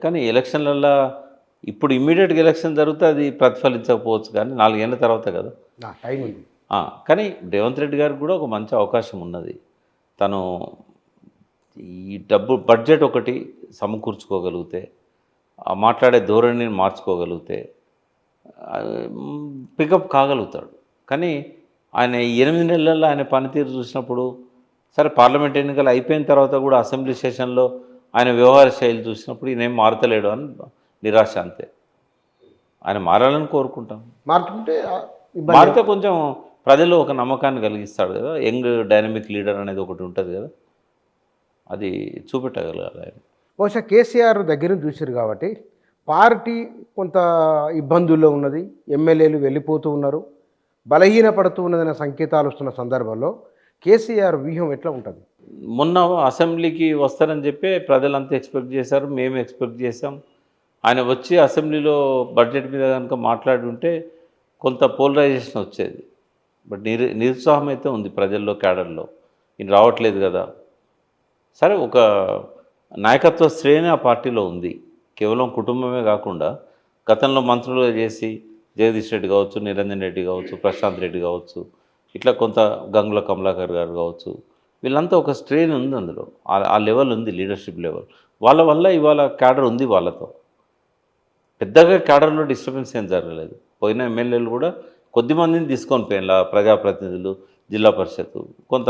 S2: కానీ ఎలక్షన్లలో ఇప్పుడు ఇమ్మీడియట్గా ఎలక్షన్ జరిగితే అది ప్రతిఫలించకపోవచ్చు, కానీ 4 ఏళ్ళ తర్వాత కదా
S1: టైం ఉంది.
S2: కానీ రేవంత్ రెడ్డి గారికి కూడా ఒక మంచి అవకాశం ఉన్నది. తను ఈ బడ్జెట్ ఒకటి సమకూర్చుకోగలిగితే, మాట్లాడే ధోరణిని మార్చుకోగలిగితే పికప్ కాగలుగుతాడు. కానీ ఆయన 8 నెలల్లో ఆయన పనితీరు చూసినప్పుడు, సరే పార్లమెంట్ ఎన్నికలు అయిపోయిన తర్వాత కూడా అసెంబ్లీ సెషన్లో ఆయన వ్యవహార శైలి చూసినప్పుడు ఈయన ఏం మారతలేడు అని నిరాశ, అంతే. ఆయన మారాలని కోరుకుంటాం. మారితే కొంచెం ప్రజల్లో ఒక నమ్మకాన్ని కలిగిస్తాడు కదా, యంగ్ డైనమిక్ లీడర్ అనేది ఒకటి ఉంటుంది కదా, అది చూపెట్టగలగాలి ఆయన.
S1: బహుశా కేసీఆర్ దగ్గర చూసారు కాబట్టి పార్టీ కొంత ఇబ్బందుల్లో ఉన్నది, ఎమ్మెల్యేలు వెళ్ళిపోతూ ఉన్నారు, బలహీనపడుతూ ఉన్నదనే సంకేతాలు వస్తున్న సందర్భంలో కేసీఆర్ వ్యూహం ఎట్లా ఉంటుంది?
S2: మొన్న అసెంబ్లీకి వస్తారని చెప్పి ప్రజలంతా ఎక్స్పెక్ట్ చేశారు, మేము ఎక్స్పెక్ట్ చేశాం. ఆయన వచ్చి అసెంబ్లీలో బడ్జెట్ మీద కనుక మాట్లాడి ఉంటే కొంత పోలరైజేషన్ వచ్చేది. బట్ నిరుత్సాహం అయితే ఉంది ప్రజల్లో, క్యాడర్లో. ఈయన రావట్లేదు కదా. సరే, ఒక నాయకత్వ శ్రేణి ఆ పార్టీలో ఉంది. కేవలం కుటుంబమే కాకుండా గతంలో మంత్రులుగా చేసి జగదీష్ రెడ్డి కావచ్చు, నిరంజన్ రెడ్డి కావచ్చు, ప్రశాంత్ రెడ్డి కావచ్చు, ఇట్లా కొంత గంగుల కమలాకర్ గారు కావచ్చు, వీళ్ళంతా ఒక స్ట్రెయిన్ ఉంది అందులో. ఆ లెవెల్ ఉంది, లీడర్షిప్ లెవెల్. వాళ్ళ వల్ల ఇవాళ క్యాడర్ ఉంది. వాళ్ళతో పెద్దగా క్యాడర్లో డిస్టర్బెన్స్ ఏం జరగలేదు. పోయిన ఎమ్మెల్యేలు కూడా కొద్దిమందిని తీసుకొని పోయిన ప్రజాప్రతినిధులు, జిల్లా పరిషత్ కొంత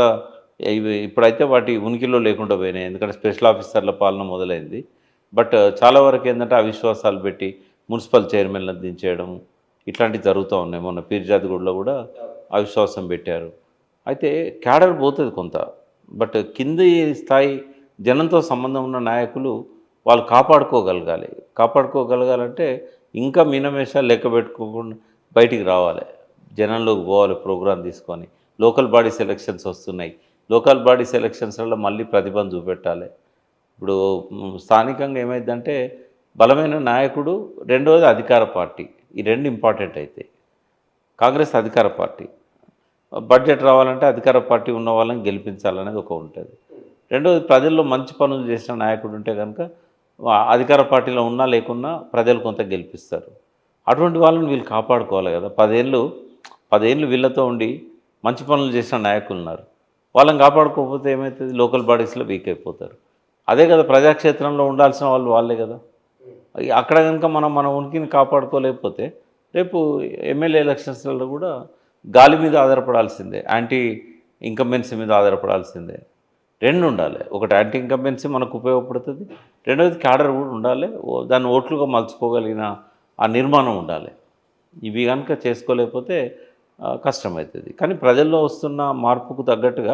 S2: ఇప్పుడైతే వాటి ఉనికిలో లేకుండా పోయినాయి, ఎందుకంటే స్పెషల్ ఆఫీసర్ల పాలన మొదలైంది. బట్ చాలా వరకు ఏంటంటే అవిశ్వాసాలు పెట్టి మున్సిపల్ చైర్మన్లను దించేయడం ఇట్లాంటివి జరుగుతూ ఉన్నాయి. మొన్న పీర్జాదిగూడలో కూడా అవిశ్వాసం పెట్టారు. అయితే క్యాడర్ పోతుంది కొంత. బట్ కింది స్థాయి జనంతో సంబంధం ఉన్న నాయకులు వాళ్ళు కాపాడుకోగలగాలి. కాపాడుకోగలగాలంటే ఇంకా మీనమేషాలు లెక్క పెట్టుకోకుండా బయటికి రావాలి, జనంలోకి పోవాలి ప్రోగ్రాం తీసుకొని. లోకల్ బాడీస్ ఎలక్షన్స్ వస్తున్నాయి, లోకల్ బాడీస్ ఎలక్షన్స్లలో మళ్ళీ ప్రతిభను చూపెట్టాలి. ఇప్పుడు స్థానికంగా ఏమైందంటే బలమైన నాయకుడు, రెండవది అధికార పార్టీ, ఈ రెండు ఇంపార్టెంట్ అవుతాయి. కాంగ్రెస్ అధికార పార్టీ, బడ్జెట్ రావాలంటే అధికార పార్టీ ఉన్న వాళ్ళని గెలిపించాలనేది ఒక ఉంటుంది. రెండవది ప్రజల్లో మంచి పనులు చేసిన నాయకుడు ఉంటే కనుక అధికార పార్టీలో ఉన్నా లేకున్నా ప్రజలు కొంత గెలిపిస్తారు. అటువంటి వాళ్ళని వీళ్ళు కాపాడుకోవాలి కదా. 10 ఏళ్ళు వీళ్ళతో ఉండి మంచి పనులు చేసిన నాయకులు ఉన్నారు, వాళ్ళని కాపాడుకోకపోతే ఏమవుతుంది, లోకల్ బాడీస్లో వీక్ అయిపోతారు. అదే కదా ప్రజాక్షేత్రంలో ఉండాల్సిన వాళ్ళు వాళ్ళే కదా. అక్కడ కనుక మన ఉనికిని కాపాడుకోలేకపోతే రేపు ఎమ్మెల్యే ఎలక్షన్స్లలో కూడా గాలి మీద ఆధారపడాల్సిందే, యాంటీ ఇన్కంబెన్సీ మీద ఆధారపడాల్సిందే. రెండు ఉండాలి, ఒకటి యాంటీ ఇన్కంబెన్సీ మనకు ఉపయోగపడుతుంది, రెండవది క్యాడర్ కూడా ఉండాలి, దాన్ని ఓట్లుగా మలుచుకోగలిగిన ఆ నిర్మాణం ఉండాలి. ఇవి కనుక చేసుకోలేకపోతే కష్టమవుతుంది. కానీ ప్రజల్లో వస్తున్న మార్పుకు తగ్గట్టుగా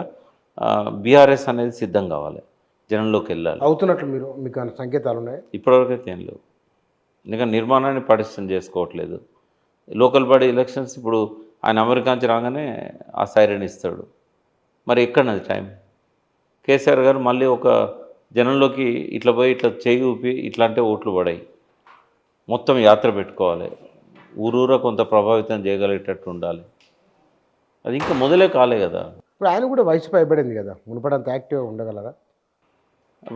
S2: బీఆర్ఎస్ అనేది సిద్ధం కావాలి, జనంలోకి వెళ్ళాలి.
S1: అవుతున్నట్లు మీకు ఏమైనా సంకేతాలు ఉన్నాయి?
S2: ఇప్పటివరకైతే ఏం లేవు. ఎందుకంటే నిర్మాణాన్ని పటిష్టం చేసుకోవట్లేదు. లోకల్ బాడీ ఎలక్షన్స్ ఇప్పుడు ఆయన అమెరికా నుంచి రాగానే ఆ సైరన్ ఇస్తాడు, మరి ఎక్కడన్నది టైం? కేసీఆర్ గారు మళ్ళీ ఒక జనంలోకి ఇట్లా పోయి ఇట్లా చేయి ఊపి ఇట్లా అంటే ఓట్లు పడాయి, మొత్తం యాత్ర పెట్టుకోవాలి, ఊరూరా కొంత ప్రభావితం చేయగలిగేటట్టు ఉండాలి. అది ఇంకా మొదలే కాలే కదా.
S1: ఇప్పుడు ఆయన కూడా వయసు పైబడింది కదా, మునుపడంత యాక్టివ్గా ఉండగలరా?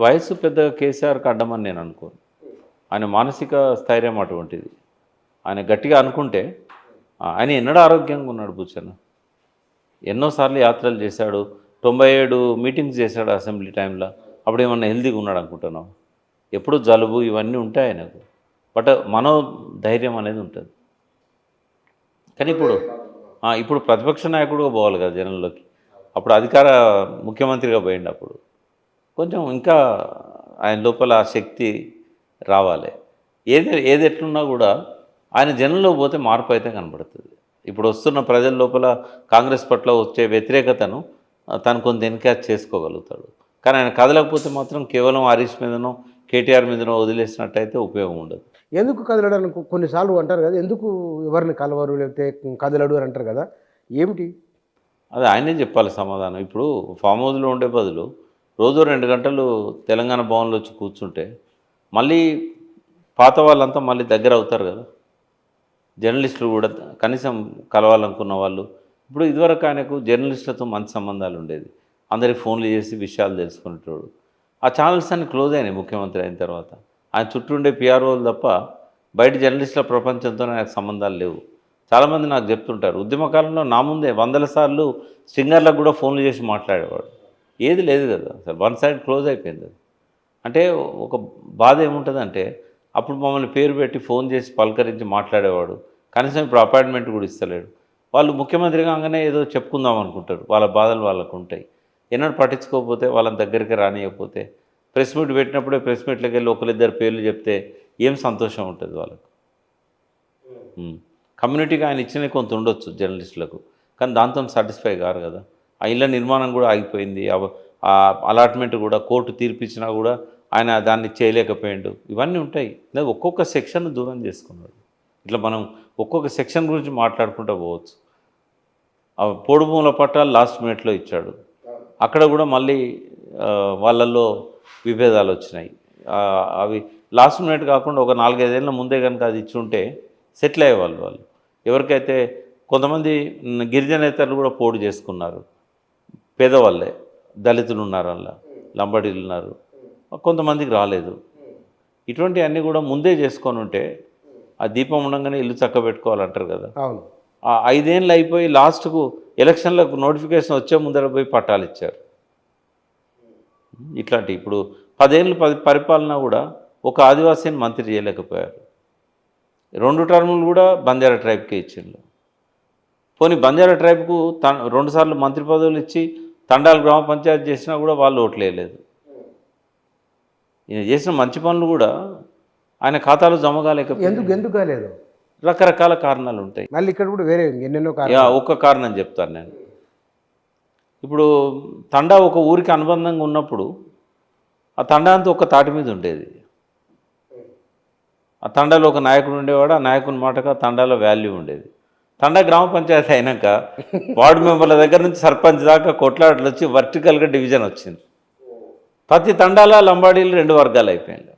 S2: వయసు పెద్దగా కేసీఆర్కి అడ్డమని నేను అనుకోను. ఆయన మానసిక స్థైర్యం అటువంటిది. ఆయన గట్టిగా అనుకుంటే, ఆయన ఎన్నడూ ఆరోగ్యంగా ఉన్నాడు బుచ్చన్న, ఎన్నోసార్లు యాత్రలు చేశాడు, 97 మీటింగ్స్ చేశాడు అసెంబ్లీ టైంలో. అప్పుడు ఏమన్నా హెల్తీగా ఉన్నాడు అనుకుంటున్నాం? ఎప్పుడు జలుబు ఇవన్నీ ఉంటాయి ఆయనకు, బట్ మనోధైర్యం అనేది ఉంటుంది. కానీ ఇప్పుడు ప్రతిపక్ష నాయకుడిగా పోవాలి కదా జనంలోకి. అప్పుడు అధికార ముఖ్యమంత్రిగా పోయిండు, అప్పుడు కొంచెం ఇంకా ఆయన లోపల ఆ శక్తి రావాలి. ఏది ఎట్లున్నా కూడా ఆయన జనంలో పోతే మార్పు అయితే కనబడుతుంది. ఇప్పుడు వస్తున్న ప్రజల లోపల కాంగ్రెస్ పట్ల వచ్చే వ్యతిరేకతను తను కొంత ఎన్క్యాచ్ చేసుకోగలుగుతాడు. కానీ ఆయన కదలకపోతే మాత్రం కేవలం హరీష్ మీదనో కేటీఆర్ మీదనో వదిలేసినట్టయితే ఉపయోగం ఉండదు.
S1: ఎందుకు కదలడానికి కొన్నిసార్లు అంటారు కదా, ఎందుకు ఎవరిని కలవరు లేకపోతే కదలడు అని అంటారు కదా, ఏమిటి
S2: అది ఆయనే చెప్పాలి సమాధానం. ఇప్పుడు ఫామ్ హౌస్లో ఉండే బదులు రోజు 2 గంటలు తెలంగాణ భవన్లో వచ్చి కూర్చుంటే మళ్ళీ పాత వాళ్ళంతా మళ్ళీ దగ్గర అవుతారు కదా. జర్నలిస్టులు కూడా కనీసం కలవాలనుకున్న వాళ్ళు, ఇప్పుడు ఇదివరకు ఆయనకు జర్నలిస్టులతో మంచి సంబంధాలు ఉండేది, అందరికి ఫోన్లు చేసి విషయాలు తెలుసుకునేటోడు. ఆ ఛానల్స్ అన్ని క్లోజ్ అయినాయి ముఖ్యమంత్రి అయిన తర్వాత. ఆయన చుట్టూ ఉండే పిఆర్ఓలు తప్ప బయట జర్నలిస్టుల ప్రపంచంతో ఆయనకు సంబంధాలు లేవు. చాలామంది నాకు చెప్తుంటారు, ఉద్యమకాలంలో నా ముందే 100 సార్లు సింగర్లకు కూడా ఫోన్లు చేసి మాట్లాడేవాడు. ఏది లేదు కదా, అసలు వన్ సైడ్ క్లోజ్ అయిపోయింది. అంటే ఒక బాధ ఏముంటుందంటే, అప్పుడు మమ్మల్ని పేరు పెట్టి ఫోన్ చేసి పలకరించి మాట్లాడేవాడు, కనీసం ఇప్పుడు అపాయింట్మెంట్ కూడా ఇస్తలేడు. వాళ్ళు ముఖ్యమంత్రి కాగానే ఏదో చెప్పుకుందాం అనుకుంటారు, వాళ్ళ బాధలు వాళ్ళకు ఉంటాయి. ఎన్నడూ పట్టించుకోకపోతే, వాళ్ళని దగ్గరికి రానియకపోతే, ప్రెస్ మీట్ పెట్టినప్పుడే ప్రెస్ మీట్లోకి వెళ్ళి ఒకరిద్దరు పేర్లు చెప్తే ఏం సంతోషం ఉంటుంది వాళ్ళకు. కమ్యూనిటీకి ఆయన ఇచ్చినవి కొంత ఉండొచ్చు జర్నలిస్టులకు, కానీ దాంతో సాటిస్ఫై కారు కదా. ఆ ఇళ్ళ నిర్మాణం కూడా ఆగిపోయింది, అలాట్మెంట్ కూడా కోర్టు తీర్పిచ్చినా కూడా ఆయన దాన్ని చేయలేకపోయాడు. ఇవన్నీ ఉంటాయి. ఒక్కొక్క సెక్షన్ దూరం చేసుకున్నాడు. ఇట్లా మనం ఒక్కొక్క సెక్షన్ గురించి మాట్లాడుకుంటూ పోవచ్చు. పోడు భూముల పట్టాలు లాస్ట్ మినిట్లో ఇచ్చాడు, అక్కడ కూడా మళ్ళీ వాళ్ళల్లో విభేదాలు వచ్చినాయి. అవి లాస్ట్ మినిట్ కాకుండా ఒక 4-5 ఏళ్ళ ముందే కనుక అది ఇచ్చి ఉంటే సెటిల్ అయ్యేవాళ్ళు. వాళ్ళు ఎవరికైతే కొంతమంది గిరిజనేతలు కూడా పోడు చేసుకున్నారు, పేదవాళ్ళే, దళితులు ఉన్నారు, అలా లంబడీలు ఉన్నారు, కొంతమందికి రాలేదు. ఇటువంటివన్నీ కూడా ముందే చేసుకొని ఉంటే ఆ దీపం ఉండగానే ఇల్లు చక్కబెట్టుకోవాలంటారు కదా.
S1: అవును.
S2: ఆ 5 ఏళ్ళు అయిపోయి లాస్ట్కు ఎలక్షన్లకు నోటిఫికేషన్ వచ్చే ముందర పోయి పట్టాలు ఇచ్చారు. ఇట్లాంటి ఇప్పుడు 10 ఏళ్ళు పరిపాలన కూడా ఒక ఆదివాసీని మంత్రి చేయలేకపోయారు. 2 టర్ములు కూడా బంజారా ట్రైబ్కే ఇచ్చిండు. పోనీ బంజారా ట్రైబ్కు 2 సార్లు మంత్రి పదవులు ఇచ్చి తండాలు గ్రామ పంచాయతీ చేసినా కూడా వాళ్ళు ఓట్లేయలేదు. ఈయన చేసిన మంచి పనులు కూడా ఆయన ఖాతాలో జమ కాలేకపోయారు.
S1: ఎందుకు కాలేదు?
S2: రకరకాల కారణాలు ఉంటాయి.
S1: మళ్ళీ ఇక్కడ కూడా వేరే ఎన్నెన్నో కారణాలు.
S2: ఒక్క కారణం చెప్తాను నేను. ఇప్పుడు తండా ఒక ఊరికి అనుబంధంగా ఉన్నప్పుడు ఆ తండా అంతా ఒక తాటి మీద ఉండేది. ఆ తండాలో ఒక నాయకుడు ఉండేవాడు, ఆ నాయకుని మాటకు ఆ తండాలో వాల్యూ ఉండేది. తండా గ్రామ పంచాయతీ అయినాక వార్డు మెంబర్ల దగ్గర నుంచి సర్పంచ్ దాకా కొట్లాటలు వచ్చి వర్టికల్గా డివిజన్ వచ్చింది. ప్రతి తండాల లంబాడీలు 2 వర్గాలు అయిపోయింది.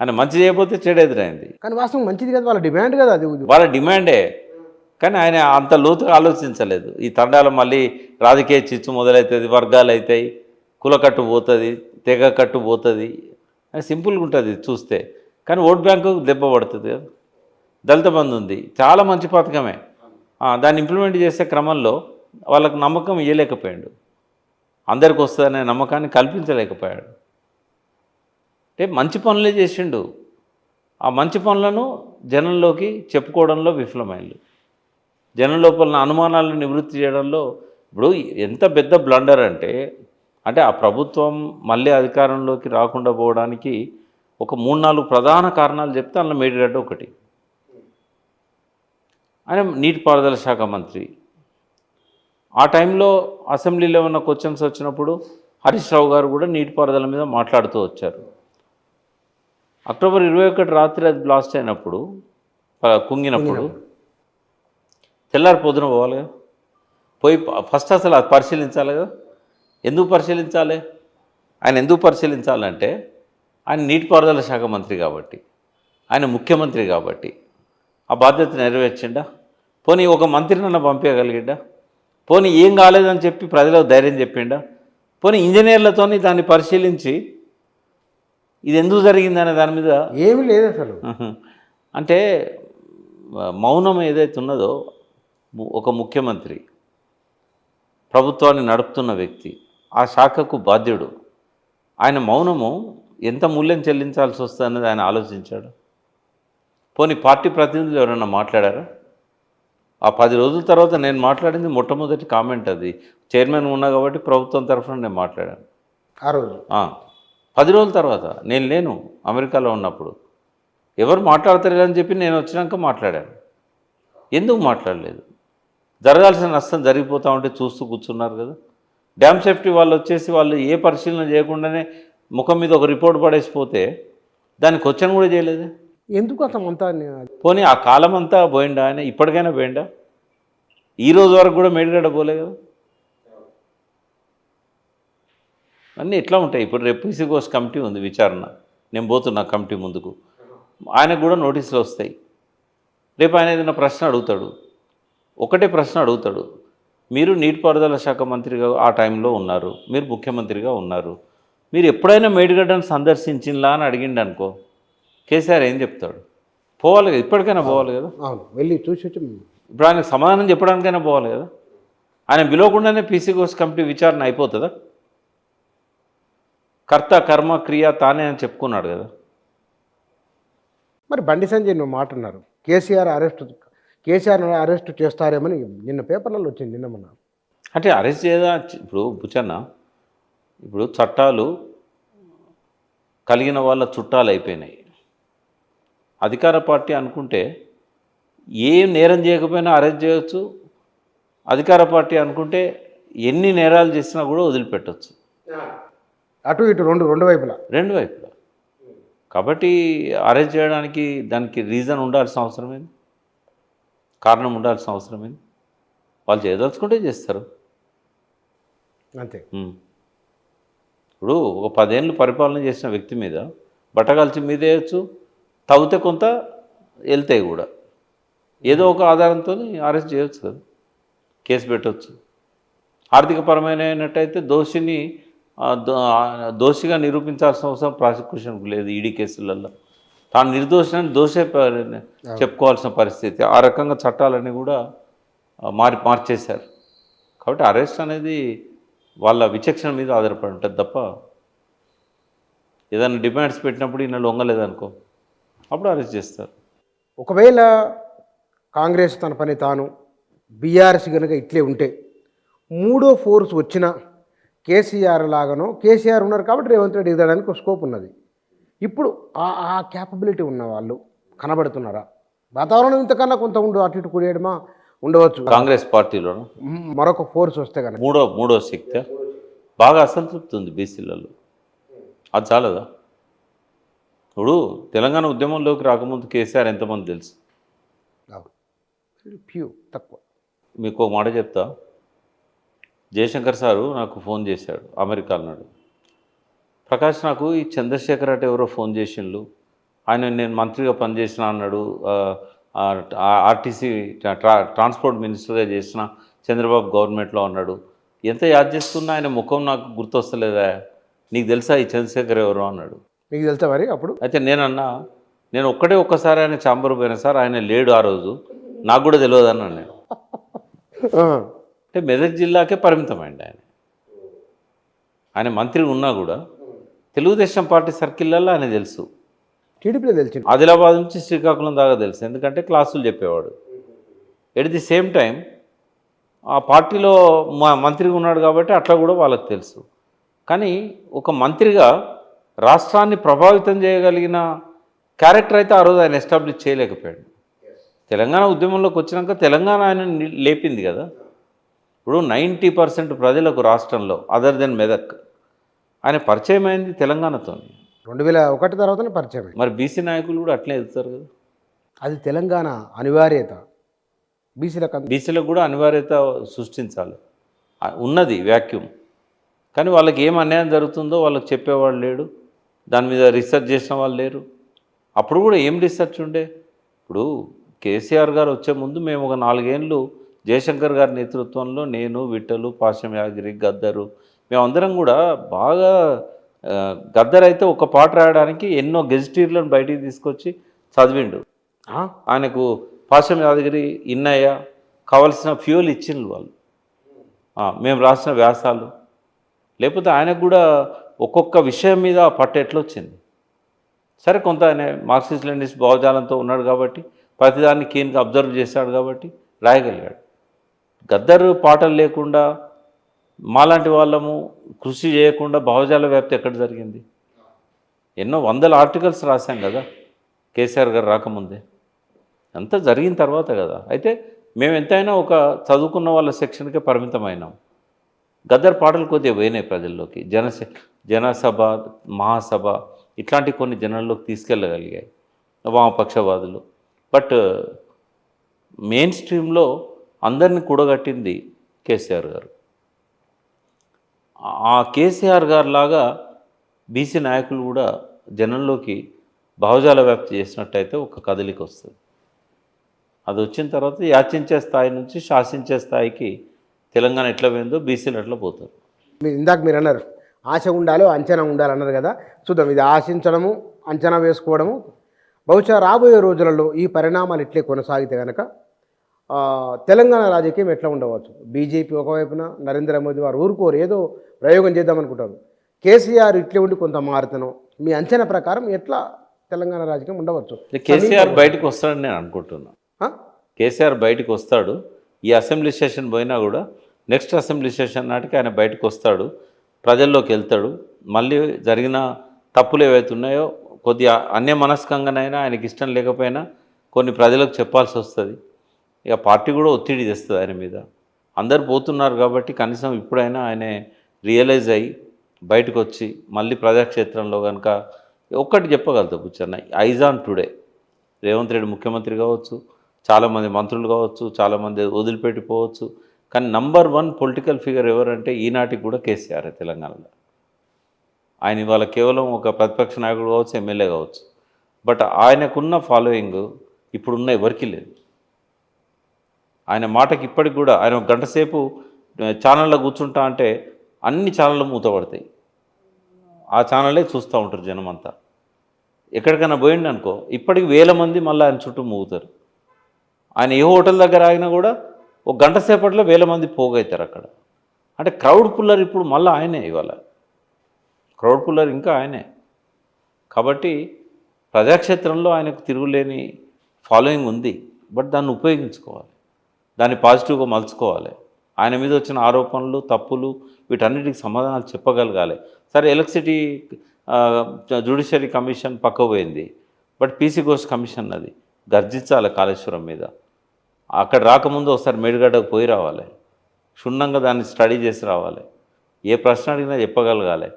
S2: ఆయన మంచి చేయకపోతే చెడు ఎదురైంది.
S1: కానీ వాస్తవం మంచిది కదా, వాళ్ళ డిమాండ్ కదా అది.
S2: వాళ్ళ డిమాండే, కానీ ఆయన అంత లోతుగా ఆలోచించలేదు. ఈ తండాలు మళ్ళీ రాజకీయ చిచ్చు మొదలవుతుంది, వర్గాలు అవుతాయి, కులకట్టు పోతుంది, తెగ కట్టు పోతుంది, సింపుల్గా ఉంటుంది చూస్తే. కానీ ఓట్ బ్యాంకు దెబ్బ పడుతుంది కదా. దళిత బంధు ఉంది, చాలా మంచి పథకమే. దాన్ని ఇంప్లిమెంట్ చేసే క్రమంలో వాళ్ళకు నమ్మకం ఇవ్వలేకపోయాడు, అందరికి వస్తుందనే నమ్మకాన్ని కల్పించలేకపోయాడు. అంటే మంచి పనులే చేసిండు, ఆ మంచి పనులను జనంలోకి చెప్పుకోవడంలో విఫలమైండు. జనం లోపల అనుమానాలను నివృత్తి చేయడంలో ఇప్పుడు ఎంత పెద్ద బ్లండర్ అంటే ఆ ప్రభుత్వం మళ్ళీ అధికారంలోకి రాకుండా పోవడానికి ఒక 3-4 ప్రధాన కారణాలు చెప్తే అందులో మేడిగడ్డ ఒకటి. ఆయన నీటిపారుదల శాఖ మంత్రి. ఆ టైంలో అసెంబ్లీలో ఉన్న క్వశ్చన్స్ వచ్చినప్పుడు హరీష్ రావు గారు కూడా నీటిపారుదల మీద మాట్లాడుతూ వచ్చారు. అక్టోబర్ 21 రాత్రి అది బ్లాస్ట్ అయినప్పుడు, కుంగినప్పుడు తెల్లారి పొద్దున పోవాలి కదా, పోయి ఫస్ట్ అసలు అది పరిశీలించాలి కదా. ఎందుకు పరిశీలించాలి? ఆయన ఎందుకు పరిశీలించాలంటే ఆయన నీటిపారుదల శాఖ మంత్రి కాబట్టి, ఆయన ముఖ్యమంత్రి కాబట్టి ఆ బాధ్యత నెరవేర్చిండా? పోనీ ఒక మంత్రినన్నా పంపించగలిగిండా? పోనీ ఏం కాలేదని చెప్పి ప్రజలకు ధైర్యం చెప్పిండా? పోనీ ఇంజనీర్లతోని దాన్ని పరిశీలించి ఇది ఎందుకు జరిగిందనే దాని మీద
S1: ఏమీ లేదు అసలు.
S2: అంటే మౌనం ఏదైతే ఉన్నదో, ఒక ముఖ్యమంత్రి, ప్రభుత్వాన్ని నడుపుతున్న వ్యక్తి, ఆ శాఖకు బాధ్యుడు, ఆయన మౌనము ఎంత మూల్యం చెల్లించాల్సి వస్తుందనేది ఆయన ఆలోచించాడు. పోనీ పార్టీ ప్రతినిధులు ఎవరైనా మాట్లాడారా? ఆ 10 రోజుల తర్వాత నేను మాట్లాడింది మొట్టమొదటి కామెంట్ అది. చైర్మన్ ఉన్నా కాబట్టి ప్రభుత్వం తరఫున నేను మాట్లాడాను
S1: ఆ రోజు.
S2: 10 రోజుల తర్వాత నేను లేను, అమెరికాలో ఉన్నప్పుడు. ఎవరు మాట్లాడతారు అని చెప్పి నేను వచ్చినాక మాట్లాడాను. ఎందుకు మాట్లాడలేదు? జరగాల్సిన నష్టం జరిగిపోతూ ఉంటే చూస్తూ కూర్చున్నారు కదా. డ్యామ్ సేఫ్టీ వాళ్ళు వచ్చేసి వాళ్ళు ఏ పరిశీలన చేయకుండానే ముఖం మీద ఒక రిపోర్ట్ పడేసిపోతే దాన్ని క్వశ్చన్ కూడా చేయలేదే.
S1: ఎందుకు అసలు అంతా
S2: పోనీ ఆ కాలం అంతా పోయిండా ఆయన? ఇప్పటికైనా పోయిండా? ఈ రోజు వరకు కూడా మేడిగడ్డ పోలే కదా. అన్నీ ఎట్లా ఉంటాయి. ఇప్పుడు రేపు పీసీ ఘోష్ కమిటీ ఉంది విచారణ, నేను పోతున్నా కమిటీ ముందుకు, ఆయనకు కూడా నోటీసులు వస్తాయి. రేపు ఆయన ఏదైనా ప్రశ్న అడుగుతాడు, ఒకటే ప్రశ్న అడుగుతాడు, మీరు నీటిపారుదల శాఖ మంత్రిగా ఆ టైంలో ఉన్నారు, మీరు ముఖ్యమంత్రిగా ఉన్నారు, మీరు ఎప్పుడైనా మేడిగడ్డను సందర్శించిందా అని అడిగిండు అనుకో, కేసీఆర్ ఏం చెప్తాడు? పోవాలి కదా, ఇప్పటికైనా పోవాలి కదా.
S1: అవును, వెళ్ళి చూసి వచ్చి
S2: ఇప్పుడు ఆయనకు సమాధానం చెప్పడానికైనా పోవాలి కదా. ఆయన పిలవకుండానే పీసీ ఘోష్ కమిటీ విచారణ అయిపోతుందా? కర్త కర్మ క్రియ తానే అని చెప్పుకున్నాడు కదా.
S1: మరి బండి సంజయ్ నువ్వు మాట అన్నారు, కేసీఆర్ అరెస్ట్ చేస్తారేమని నిన్న పేపర్లలో వచ్చింది, నిన్న మొన్న.
S2: అంటే అరెస్ట్ చేయదా? ఇప్పుడు బుచన్న, ఇప్పుడు చట్టాలు కలిగిన వాళ్ళ చుట్టాలు అయిపోయినాయి. అధికార పార్టీ అనుకుంటే ఏం నేరం చేయకపోయినా అరెస్ట్ చేయవచ్చు, అధికార పార్టీ అనుకుంటే ఎన్ని నేరాలు చేసినా కూడా వదిలిపెట్టవచ్చు.
S1: అటు ఇటు రెండు వైపులా.
S2: కాబట్టి అరెస్ట్ చేయడానికి దానికి రీజన్ ఉండాల్సిన అవసరమేంది, కారణం ఉండాల్సిన అవసరమేంది? వాళ్ళు చేయదలుచుకుంటే చేస్తారు
S1: అంతే.
S2: ఇప్పుడు ఒక 10 ఏళ్ళు పరిపాలన చేసిన వ్యక్తి మీద బట్టగాల్చి మీదేయచ్చు, తవ్వితే కొంత వెళ్తాయి కూడా, ఏదో ఒక ఆధారంతో అరెస్ట్ చేయవచ్చు కదా, కేసు పెట్టవచ్చు. ఆర్థికపరమైనట్టయితే దోషిగా నిరూపించాల్సిన అవసరం ప్రాసిక్యూషన్కు లేదు. ఈడీ కేసులలో తాను నిర్దోషిని దోషే చెప్పుకోవాల్సిన పరిస్థితి. ఆ రకంగా చట్టాలన్నీ కూడా మార్చేశారు. కాబట్టి అరెస్ట్ అనేది వాళ్ళ విచక్షణ మీద ఆధారపడి ఉంటుంది తప్ప, ఏదైనా డిమాండ్స్ పెట్టినప్పుడు ఈయన లొంగలేదనుకో అప్పుడు అరెస్ట్ చేస్తారు.
S1: ఒకవేళ కాంగ్రెస్ తన పని తాను, బీఆర్ఎస్ కనుక ఇట్లే ఉంటే, మూడో ఫోర్స్ వచ్చిన కేసీఆర్ లాగానో, కేసీఆర్ ఉన్నారు కాబట్టి రేవంత్ రెడ్డి ఎదగడానికి ఒక స్కోప్ ఉన్నది. ఇప్పుడు ఆ క్యాపబిలిటీ ఉన్న వాళ్ళు కనబడుతున్నారా? వాతావరణం ఇంతకన్నా కొంత అటు ఇటు కూడేయడమా ఉండవచ్చు
S2: కాంగ్రెస్ పార్టీలో.
S1: మరొక ఫోర్స్ వస్తే కనుక
S2: మూడో శక్తి బాగా అసంతృప్తి ఉంది బీసీలలో. అది చాలదా? ఇప్పుడు తెలంగాణ ఉద్యమంలోకి రాకముందు కేసీఆర్ ఎంతమంది తెలుసు?
S1: ఫ్యూ తక్కువ.
S2: మీకు ఒక మాట చెప్తా. జయశంకర్ సారు నాకు ఫోన్ చేశాడు అమెరికా నాడు. ప్రకాష్, నాకు ఈ చంద్రశేఖర్ అంటే ఎవరో ఫోన్ చేసిండు, ఆయన నేను మంత్రిగా పనిచేసిన అన్నాడు, ఆర్టీసీ ట్రాన్స్పోర్ట్ మినిస్టర్గా చేసిన చంద్రబాబు గవర్నమెంట్లో అన్నాడు. ఎంత యాద్ చేస్తున్నా ఆయన ముఖం నాకు గుర్తొస్తలేదా, నీకు తెలుసా ఈ చంద్రశేఖర్ ఎవరో అన్నాడు.
S1: మీకు తెలుసా మరి అప్పుడు?
S2: అయితే నేనన్నా, నేను ఒక్కసారి ఆయన ఛాంబర్ పోయినా సార్, ఆయన లేడు ఆ రోజు, నాకు కూడా తెలియదు అన్నాను నేను. అంటే మెదక్ జిల్లాకే పరిమితమైంది ఆయన. ఆయన మంత్రి ఉన్నా కూడా తెలుగుదేశం పార్టీ సర్కిళ్ళల్లో ఆయన తెలుసు.
S1: టీడీపీలో తెలిసి
S2: ఆదిలాబాద్ నుంచి శ్రీకాకుళం దాకా తెలుసు, ఎందుకంటే క్లాసులు చెప్పేవాడు. ఎట్ ది సేమ్ టైం ఆ పార్టీలో మంత్రిగా ఉన్నాడు కాబట్టి అట్లా కూడా వాళ్ళకి తెలుసు. కానీ ఒక మంత్రిగా రాష్ట్రాన్ని ప్రభావితం చేయగలిగిన క్యారెక్టర్ అయితే ఆ రోజు ఆయన ఎస్టాబ్లిష్ చేయలేకపోయాడు. తెలంగాణ ఉద్యమంలోకి వచ్చినాక తెలంగాణ ఆయన లేపింది కదా. ఇప్పుడు 90% ప్రజలకు రాష్ట్రంలో అదర్ దెన్ మెదక్ ఆయన పరిచయం అయింది తెలంగాణతో.
S1: 2001 తర్వాతనే పరిచయం అయింది.
S2: మరి బీసీ నాయకులు కూడా అట్లే ఎదుగుతారు కదా.
S1: అది తెలంగాణ అనివార్యత.
S2: బీసీలకు కూడా అనివార్యత సృష్టించాలి. ఉన్నది వ్యాక్యూమ్. కానీ వాళ్ళకి ఏం అన్యాయం జరుగుతుందో వాళ్ళకి చెప్పేవాళ్ళు లేడు, దాని మీద రీసెర్చ్ చేసిన వాళ్ళు లేరు. అప్పుడు కూడా ఏం రీసెర్చ్ ఉండే. ఇప్పుడు కేసీఆర్ గారు వచ్చే ముందు మేము ఒక 4 ఏళ్ళు జయశంకర్ గారి నేతృత్వంలో నేను, విఠలు, పాశం యాగిరి, గద్దరు, మేమందరం కూడా బాగా గద్దర్ అయితే ఒక పాట రాయడానికి ఎన్నో గెజిటీర్లను బయటికి తీసుకొచ్చి చదివిండు. ఆయనకు పాశం యాదగిరి, ఇన్నయ్య కావలసిన ఫ్యూయల్ ఇచ్చిండ్రు వాళ్ళు, మేము రాసిన వ్యాసాలు. లేకపోతే ఆయనకు కూడా ఒక్కొక్క విషయం మీద పట్టు ఎట్లొచ్చింది. సరే, కొంత ఆయన మార్క్సిస్ట్ లెనినిస్ట్ భావజాలంతో ఉన్నాడు కాబట్టి ప్రతిదాన్ని కీన్గా అబ్జర్వ్ చేశాడు కాబట్టి రాయగలిగాడు. గద్దరు పాటలు లేకుండా మాలాంటి వాళ్ళము కృషి చేయకుండా భావజాల వ్యాప్తి ఎక్కడ జరిగింది? ఎన్నో వందల ఆర్టికల్స్ రాశాం కదా కేసీఆర్ గారు రాకముందే. అంతా జరిగిన తర్వాత కదా. అయితే మేము ఎంతైనా ఒక చదువుకున్న వాళ్ళ సెక్షన్కే పరిమితమైనాం. గద్దర్ పాటలు కొద్దిగా పోయినాయి ప్రజల్లోకి, జనసభ, మహాసభ ఇట్లాంటి కొన్ని జనాల్లోకి తీసుకెళ్ళగలిగాయి వామపక్షవాదులు. బట్ మెయిన్ స్ట్రీమ్లో అందరిని కూడగట్టింది కేసీఆర్ గారు. ఆ కేసీఆర్ గారు లాగా బీసీ నాయకులు కూడా జనంలోకి భావజాల వ్యాప్తి చేసినట్టయితే ఒక కదలిక వస్తుంది. అది వచ్చిన తర్వాత యాచించే స్థాయి నుంచి శాసించే స్థాయికి తెలంగాణ ఎట్లా పోయిందో బీసీలు అట్లా పోతారు.
S1: ఇందాక మీరు అన్నారు ఆశ ఉండాలి, అంచనా ఉండాలి అన్నారు కదా. చూద్దాం, ఇది ఆశించడము, అంచనా వేసుకోవడము. బహుశా రాబోయే రోజులలో ఈ పరిణామాలు ఇట్లే కొనసాగితే కనుక తెలంగాణ రాజకీయం ఎట్లా ఉండవచ్చు? బీజేపీ ఒకవైపున, నరేంద్ర మోదీ వారు ఊరుకోరు, ఏదో ప్రయోగం చేద్దామనుకుంటారు. కేసీఆర్ ఇట్లే ఉండి కొంత మారుతను. మీ అంచనా ప్రకారం ఎట్లా తెలంగాణ రాజకీయం ఉండవచ్చు?
S2: కేసీఆర్ బయటకు వస్తాడని నేను అనుకుంటున్నా. కేసీఆర్ బయటకు వస్తాడు. ఈ అసెంబ్లీ సెషన్ పోయినా కూడా నెక్స్ట్ అసెంబ్లీ సెషన్ నాటికి ఆయన బయటకు వస్తాడు, ప్రజల్లోకి వెళ్తాడు. మళ్ళీ జరిగిన తప్పులు ఏవైతే ఉన్నాయో కొద్దిగా అన్యమనస్కంగానైనా ఆయనకి ఇష్టం లేకపోయినా కొన్ని ప్రజలకు చెప్పాల్సి వస్తుంది. ఇక పార్టీ కూడా ఒత్తిడి తెస్తుంది ఆయన మీద. అందరు పోతున్నారు కాబట్టి కనీసం ఇప్పుడైనా ఆయన రియలైజ్ అయ్యి బయటకు వచ్చి మళ్ళీ ప్రజాక్షేత్రంలో కనుక ఒక్కటి చెప్పగలుగుతా Buchanna, as on today. Revanth Reddy ముఖ్యమంత్రి కావచ్చు, చాలామంది మంత్రులు కావచ్చు, చాలామంది వదిలిపెట్టిపోవచ్చు, కానీ నంబర్ 1 పొలిటికల్ ఫిగర్ ఎవరంటే ఈనాటికి కూడా కేసీఆర్ తెలంగాణలో. ఆయన ఇవాళ కేవలం ఒక ప్రతిపక్ష నాయకుడు కావచ్చు, ఎమ్మెల్యే కావచ్చు, బట్ ఆయనకున్న ఫాలోయింగ్ ఇప్పుడున్న ఎవరికీ లేదు. ఆయన మాటకి ఇప్పటికి కూడా ఆయన ఒక గంట సేపు ఛానల్లో కూర్చుంటా అంటే అన్ని ఛానళ్ళు మూతపడతాయి. ఆ ఛానళ్ళే చూస్తూ ఉంటారు జనం అంతా. ఎక్కడికైనా పోయిండు అనుకో ఇప్పటికి 1000 మంది మళ్ళీ ఆయన చుట్టూ మూగుతారు. ఆయన ఏ హోటల్ దగ్గర ఆగినా కూడా ఒక గంట సేపట్లో 1000 మంది పోగవుతారు అక్కడ. అంటే క్రౌడ్ పుల్లర్ ఇప్పుడు మళ్ళీ ఆయనే. ఇవాళ క్రౌడ్ పుల్లర్ ఇంకా ఆయనే. కాబట్టి ప్రజాక్షేత్రంలో ఆయనకు తిరుగులేని ఫాలోయింగ్ ఉంది. బట్ దాన్ని ఉపయోగించుకోవాలి, దాన్ని పాజిటివ్గా మలుచుకోవాలి. ఆయన మీద వచ్చిన ఆరోపణలు, తప్పులు వీటన్నిటికి సమాధానాలు చెప్పగలగాలి. సరే, ఎలక్ట్రిసిటీ జ్యుడిషియరీ కమిషన్ పక్క పోయింది, బట్ పీసీ ఘోష్ కమిషన్ అది గర్జించాలి కాళేశ్వరం మీద. అక్కడ రాకముందు ఒకసారి మేడిగడ్డకు పోయి రావాలి, క్షుణ్ణంగా దాన్ని స్టడీ చేసి రావాలి. ఏ ప్రశ్న అడిగినా చెప్పగలగాలి,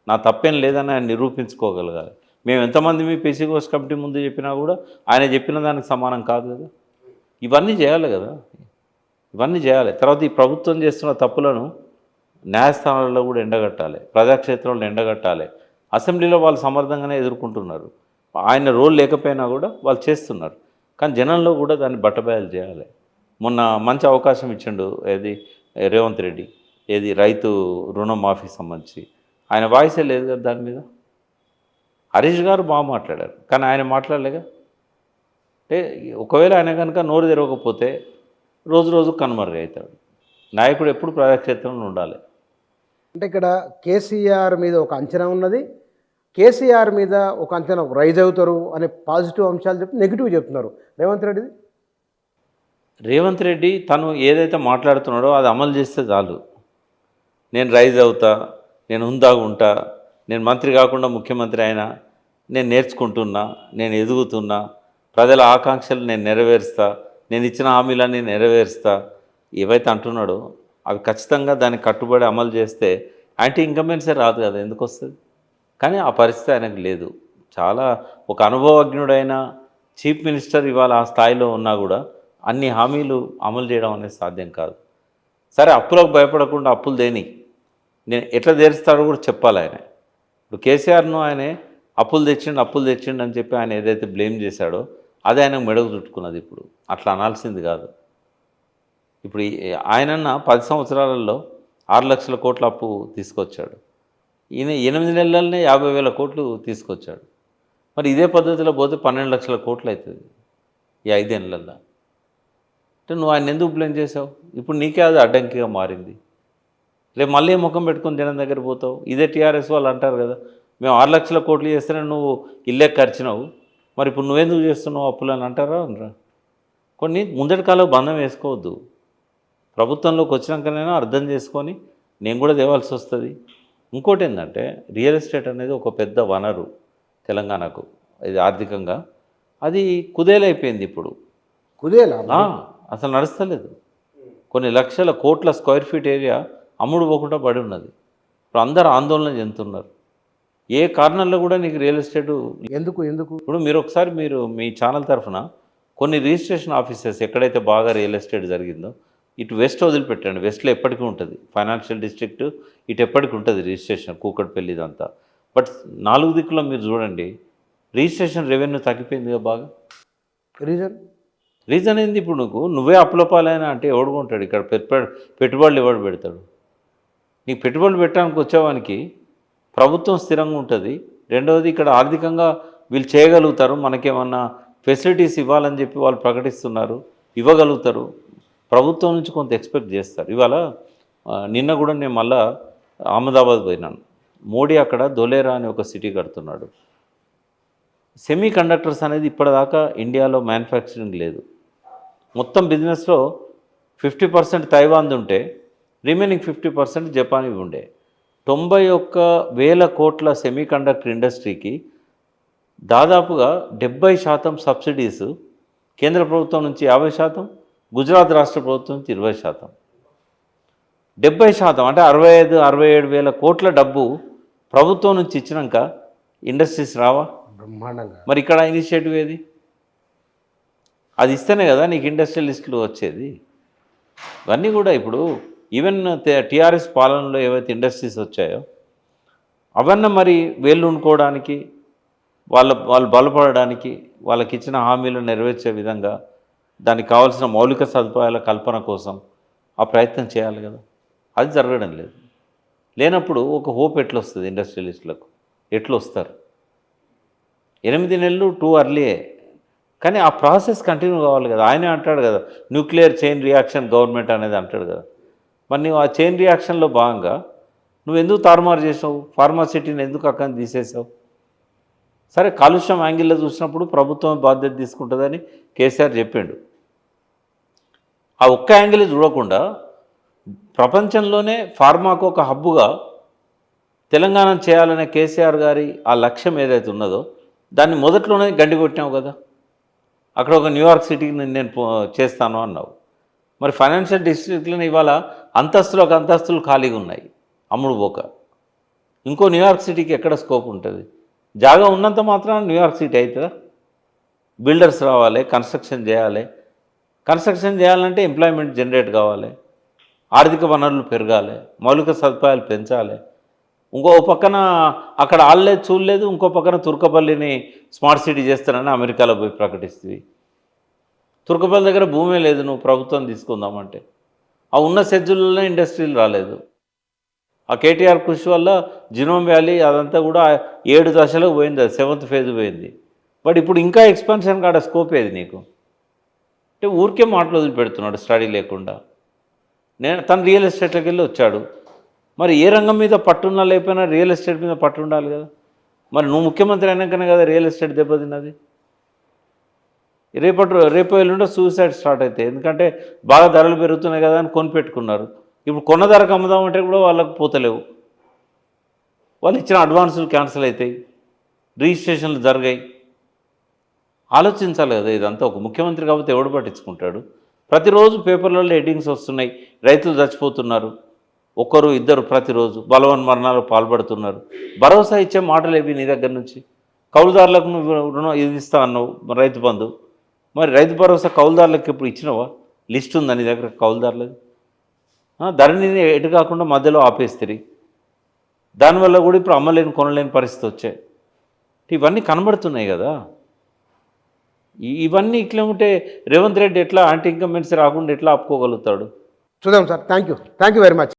S2: నా తప్పేం లేదని ఆయన నిరూపించుకోగలగాలి. మేము ఎంతమంది మీ పీసీ ఘోష్ కమిటీ ముందు చెప్పినా కూడా ఆయన చెప్పిన దానికి సమానం కాదు కదా. ఇవన్నీ చేయాలి కదా, ఇవన్నీ చేయాలి. తర్వాత ఈ ప్రభుత్వం చేస్తున్న తప్పులను న్యాయస్థానాలలో కూడా ఎండగట్టాలి, ప్రజాక్షేత్రంలో ఎండగట్టాలి. అసెంబ్లీలో వాళ్ళు సమర్థంగానే ఎదుర్కొంటున్నారు, ఆయన రోల్ లేకపోయినా కూడా వాళ్ళు చేస్తున్నారు. కానీ జనంలో కూడా దాన్ని బట్టబయలు చేయాలి. మొన్న మంచి అవకాశం ఇచ్చిండు ఏది రేవంత్ రెడ్డి, ఏది రైతు రుణమాఫీ సంబంధించి, ఆయన వాయిసే లేదు కదా దాని మీద. హరీష్ గారు బాగా మాట్లాడారు కానీ ఆయన మాట్లాడలేగా. అంటే ఒకవేళ ఆయన కనుక నోరు తెరవకపోతే రోజు రోజు కనుమరుగవుతాడు. నాయకుడు ఎప్పుడు ప్రజాక్షేత్రంలో ఉండాలి.
S1: అంటే ఇక్కడ కేసీఆర్ మీద ఒక అంచనా ఉన్నది, కేసీఆర్ మీద ఒక అంచనా రైజ్ అవుతారు అనే పాజిటివ్ అంశాలు చెప్పి నెగిటివ్ చెప్తున్నారు రేవంత్ రెడ్డిది.
S2: రేవంత్ రెడ్డి తను ఏదైతే మాట్లాడుతున్నాడో అది అమలు చేస్తే చాలు. నేను రైజ్ అవుతా, నేను హుందాగా ఉంటా, నేను మంత్రి కాకుండా ముఖ్యమంత్రి అయినా, నేను నేర్చుకుంటున్నా, నేను ఎదుగుతున్నా, ప్రజల ఆకాంక్షలు నేను నెరవేరుస్తా, నేను ఇచ్చిన హామీలన్నీ నెరవేరుస్తా, ఏవైతే అంటున్నాడో అవి ఖచ్చితంగా దానికి కట్టుబడి అమలు చేస్తే యాంటీ ఇన్కంబెన్సీ రాదు కదా, ఎందుకు వస్తుంది? కానీ ఆ పరిస్థితి ఆయనకు లేదు. చాలా ఒక అనుభవజ్ఞుడైన చీఫ్ మినిస్టర్ ఇవాళ ఆ స్థాయిలో ఉన్నా కూడా అన్ని హామీలు అమలు చేయడం అనేది సాధ్యం కాదు. సరే అప్పులకు భయపడకుండా అప్పులు దేని నేను ఎట్లా తీరుస్తాడో కూడా చెప్పాలి ఆయన. ఇప్పుడు కేసీఆర్ను ఆయనే అప్పులు తెచ్చిండు అని చెప్పి ఆయన ఏదైతే బ్లేమ్ చేశాడో అది ఆయనకు మెడకు చుట్టుకున్నది. ఇప్పుడు అట్లా అనాల్సింది కాదు. ఇప్పుడు ఆయనన్న 10 సంవత్సరాలలో 6 లక్షల కోట్ల అప్పు తీసుకొచ్చాడు. ఈయన 8 నెలలనే 50,000 కోట్లు తీసుకొచ్చాడు. మరి ఇదే పద్ధతిలో పోతే 12 లక్షల కోట్లు అవుతుంది ఈ 5 ఏళ్ళల్లో. అంటే నువ్వు ఆయన ఎందుకు బ్లేమ్ చేసావు? ఇప్పుడు నీకే అది అడ్డంకిగా మారింది. రేపు మళ్ళీ ముఖం పెట్టుకొని జనం దగ్గర పోతావు. ఇదే టీఆర్ఎస్ వాళ్ళు అంటారు కదా, మేము 6 లక్షల కోట్లు చేస్తేనే నువ్వు ఇల్లే ఖర్చినావు, మరి ఇప్పుడు నువ్వెందుకు చేస్తున్నావు అప్పులు అని అంటారా అనరా? కొన్ని ముందటి కాలం బంధం వేసుకోవద్దు. ప్రభుత్వంలోకి వచ్చినాకనైనా అర్థం చేసుకొని నేను కూడా తేవాల్సి వస్తుంది. ఇంకోటి ఏంటంటే రియల్ ఎస్టేట్ అనేది ఒక పెద్ద వనరు తెలంగాణకు, ఇది ఆర్థికంగా అది కుదేలైపోయింది. ఇప్పుడు
S1: కుదేలా
S2: అసలు నడుస్తలేదు. కొన్ని లక్షల కోట్ల స్క్వేర్ ఫీట్ ఏరియా అమ్ముడు పోకుండా పడి ఉన్నది. ఇప్పుడు అందరూ ఆందోళన చెందుతున్నారు. ఏ కారణంలో కూడా నీకు రియల్ ఎస్టేటు
S1: ఎందుకు
S2: ఇప్పుడు మీరు ఒకసారి మీ ఛానల్ తరఫున కొన్ని రిజిస్ట్రేషన్ ఆఫీసెస్ ఎక్కడైతే బాగా రియల్ ఎస్టేట్ జరిగిందో ఇటు వెస్ట్ వదిలిపెట్టండి. వెస్ట్లో ఎప్పటికీ ఉంటుంది ఫైనాన్షియల్ డిస్ట్రిక్ట్, ఇటు ఎప్పటికి ఉంటుంది రిజిస్ట్రేషన్, కూకట్పల్లి ఇదంతా. బట్ 4 దిక్కులో మీరు చూడండి రిజిస్ట్రేషన్ రెవెన్యూ తగ్గిపోయిందిగా బాగా. రీజన్ ఏంది? ఇప్పుడు నువ్వే అప్పులపాలైనా అంటే ఎవడు కొంటాడు? ఇక్కడ పెట్టుబడులు ఎవడు పెడతాడు? నీకు పెట్టుబడులు పెట్టడానికి వచ్చేవానికి ప్రభుత్వం స్థిరంగా ఉంటుంది. రెండవది ఇక్కడ ఆర్థికంగా వీళ్ళు చేయగలుగుతారు, మనకేమన్నా ఫెసిలిటీస్ ఇవ్వాలని చెప్పి వాళ్ళు ప్రకటిస్తున్నారు, ఇవ్వగలుగుతారు. ప్రభుత్వం నుంచి కొంత ఎక్స్పెక్ట్ చేస్తారు. ఇవాళ నిన్న కూడా నేను మళ్ళా అహ్మదాబాద్ పోయినాను. మోడీ అక్కడ దొలేరా అని ఒక సిటీ కడుతున్నాడు. సెమీ కండక్టర్స్ అనేది ఇప్పటిదాకా ఇండియాలో మ్యానుఫ్యాక్చరింగ్ లేదు. మొత్తం బిజినెస్లో 50% తైవాన్ది ఉంటే రిమైనింగ్ 50% జపాన్ ఇవి ఉండే. 91,000 కోట్ల సెమీ కండక్టర్ ఇండస్ట్రీకి దాదాపుగా 70% సబ్సిడీస్ కేంద్ర ప్రభుత్వం నుంచి 50%, గుజరాత్ రాష్ట్ర ప్రభుత్వం నుంచి 20%. 70% అంటే 65-67,000 కోట్ల డబ్బు ప్రభుత్వం నుంచి ఇచ్చినాక ఇండస్ట్రీస్ రావా?
S1: బ్రహ్మాండంగా.
S2: మరి ఇక్కడ ఇనిషియేటివ్ ఏది? అది ఇస్తేనే కదా నీకు ఇండస్ట్రియలిస్టులు వచ్చేది. ఇవన్నీ కూడా ఇప్పుడు ఈవెన్ టీఆర్ఎస్ పాలనలో ఏవైతే ఇండస్ట్రీస్ వచ్చాయో అవన్నీ మరి వేళ్ళు ఉండుకోవడానికి, వాళ్ళు బలపడడానికి, వాళ్ళకి ఇచ్చిన హామీలు నెరవేర్చే విధంగా దానికి కావాల్సిన మౌలిక సదుపాయాల కల్పన కోసం ఆ ప్రయత్నం చేయాలి కదా. అది జరగడం లేదు. లేనప్పుడు ఒక హోప్ ఎట్లా వస్తుంది ఇండస్ట్రియలిస్టులకు? ఎట్లా వస్తారు? 8 నెలలు టూ అర్లీయే. కానీ ఆ ప్రాసెస్ కంటిన్యూ కావాలి కదా. ఆయనే అంటాడు కదా న్యూక్లియర్ చైన్ రియాక్షన్ గవర్నమెంట్ అనేది అంటాడు కదా. మరి నువ్వు ఆ చైన్ రియాక్షన్లో భాగంగా నువ్వు ఎందుకు తారుమారు చేసావు? ఫార్మాసిటీని ఎందుకు అక్కడి తీసేసావు? సరే కాలుష్యం యాంగిల్లో చూసినప్పుడు ప్రభుత్వం బాధ్యత తీసుకుంటుందని కేసీఆర్ చెప్పిండు. ఆ ఒక్క యాంగిల్ చూడకుండా ప్రపంచంలోనే ఫార్మాకు ఒక హబ్బుగా తెలంగాణ చేయాలనే కేసీఆర్ గారి ఆ లక్ష్యం ఏదైతే ఉన్నదో దాన్ని మొదట్లోనే గండి కొట్టావు కదా. అక్కడ ఒక న్యూయార్క్ సిటీకి నేను చేస్తాను అన్నావు. మరి ఫైనాన్షియల్ డిస్ట్రిక్ట్లను ఇవాళ అంతస్తులు ఖాళీగా ఉన్నాయి అమ్ముడు పోక. ఇంకో న్యూయార్క్ సిటీకి ఎక్కడ స్కోప్ ఉంటుంది? జాగా ఉన్నంత మాత్రాన న్యూయార్క్ సిటీ అవుతుందా? బిల్డర్స్ రావాలి, కన్స్ట్రక్షన్ చేయాలి. కన్స్ట్రక్షన్ చేయాలంటే ఎంప్లాయ్మెంట్ జనరేట్ కావాలి, ఆర్థిక వనరులు పెరగాలి, మౌలిక సదుపాయాలు పెంచాలి. ఇంకో పక్కన అక్కడ ఆళ్ళలేదు చూడలేదు, ఇంకో పక్కన తుర్కపల్లిని స్మార్ట్ సిటీ చేస్తానని అమెరికాలో పోయి ప్రకటిస్తుంది. తుర్కపల్లి దగ్గర భూమే లేదు, నువ్వు ప్రభుత్వం తీసుకుందామంటే. ఆ ఉన్న షెడ్యూల్లోనే ఇండస్ట్రీలు రాలేదు. ఆ కేటీఆర్ కృషి వల్ల జినోమ్ వ్యాలీ అదంతా కూడా 7 దశలకు పోయింది, అది 7th ఫేజ్ పోయింది. బట్ ఇప్పుడు ఇంకా ఎక్స్పాన్షన్ కాడ స్కోప్ ఏది నీకు? అంటే ఊరికే మాటలు వదిలిపెడుతున్నాడు స్టడీ లేకుండా. తను రియల్ ఎస్టేట్లోకి వెళ్ళి వచ్చాడు. మరి ఏ రంగం మీద పట్టున్నా లేకపోయినా రియల్ ఎస్టేట్ మీద పట్టు ఉండాలి కదా. మరి నువ్వు ముఖ్యమంత్రి అయినాకనే కదా రియల్ ఎస్టేట్ దెబ్బతిన్నది. రేపు ఎల్లుండో సూసైడ్ స్టార్ట్ అవుతాయి. ఎందుకంటే బాగా ధరలు పెరుగుతున్నాయి కదా అని కొనిపెట్టుకున్నారు. ఇప్పుడు కొన్న ధరకు అమ్ముదామంటే కూడా వాళ్ళకు పోతలేవు. వాళ్ళు ఇచ్చిన అడ్వాన్సులు క్యాన్సిల్ అవుతాయి, రిజిస్ట్రేషన్లు జరిగాయి. ఆలోచించాలి కదా ఇదంతా. ఒక ముఖ్యమంత్రి కాబట్టి ఎవడు పట్టించుకుంటాడు? ప్రతిరోజు పేపర్లలో హెడ్డింగ్స్ వస్తున్నాయి, రైతులు చచ్చిపోతున్నారు, ఒకరు ఇద్దరు ప్రతిరోజు బలవన్ మరణాలు పాల్పడుతున్నారు. భరోసా ఇచ్చే మాటలు ఏవి నీ దగ్గర నుంచి? కౌలుదారులకు నువ్వు రుణం ఇది ఇస్తా అన్నావు, రైతు బంధు. మరి రైతు భరోసా కౌలుదారులకు ఇప్పుడు ఇచ్చినావా? లిస్ట్ ఉందా నీ దగ్గర కౌలుదారులది? ధరని ఎటు కాకుండా మధ్యలో ఆపేస్తుంది. దానివల్ల కూడా ఇప్పుడు అమ్మలేని కొనలేని పరిస్థితి వచ్చాయి. ఇవన్నీ కనబడుతున్నాయి కదా. ఇవన్నీ ఇట్లా ఉంటే రేవంత్ రెడ్డి ఎట్లా యాంటీ ఇన్కంబెన్సీ రాకుండా ఎట్లా ఆపుకోగలుగుతాడు?
S1: చూద్దాం sir. Thank you very much.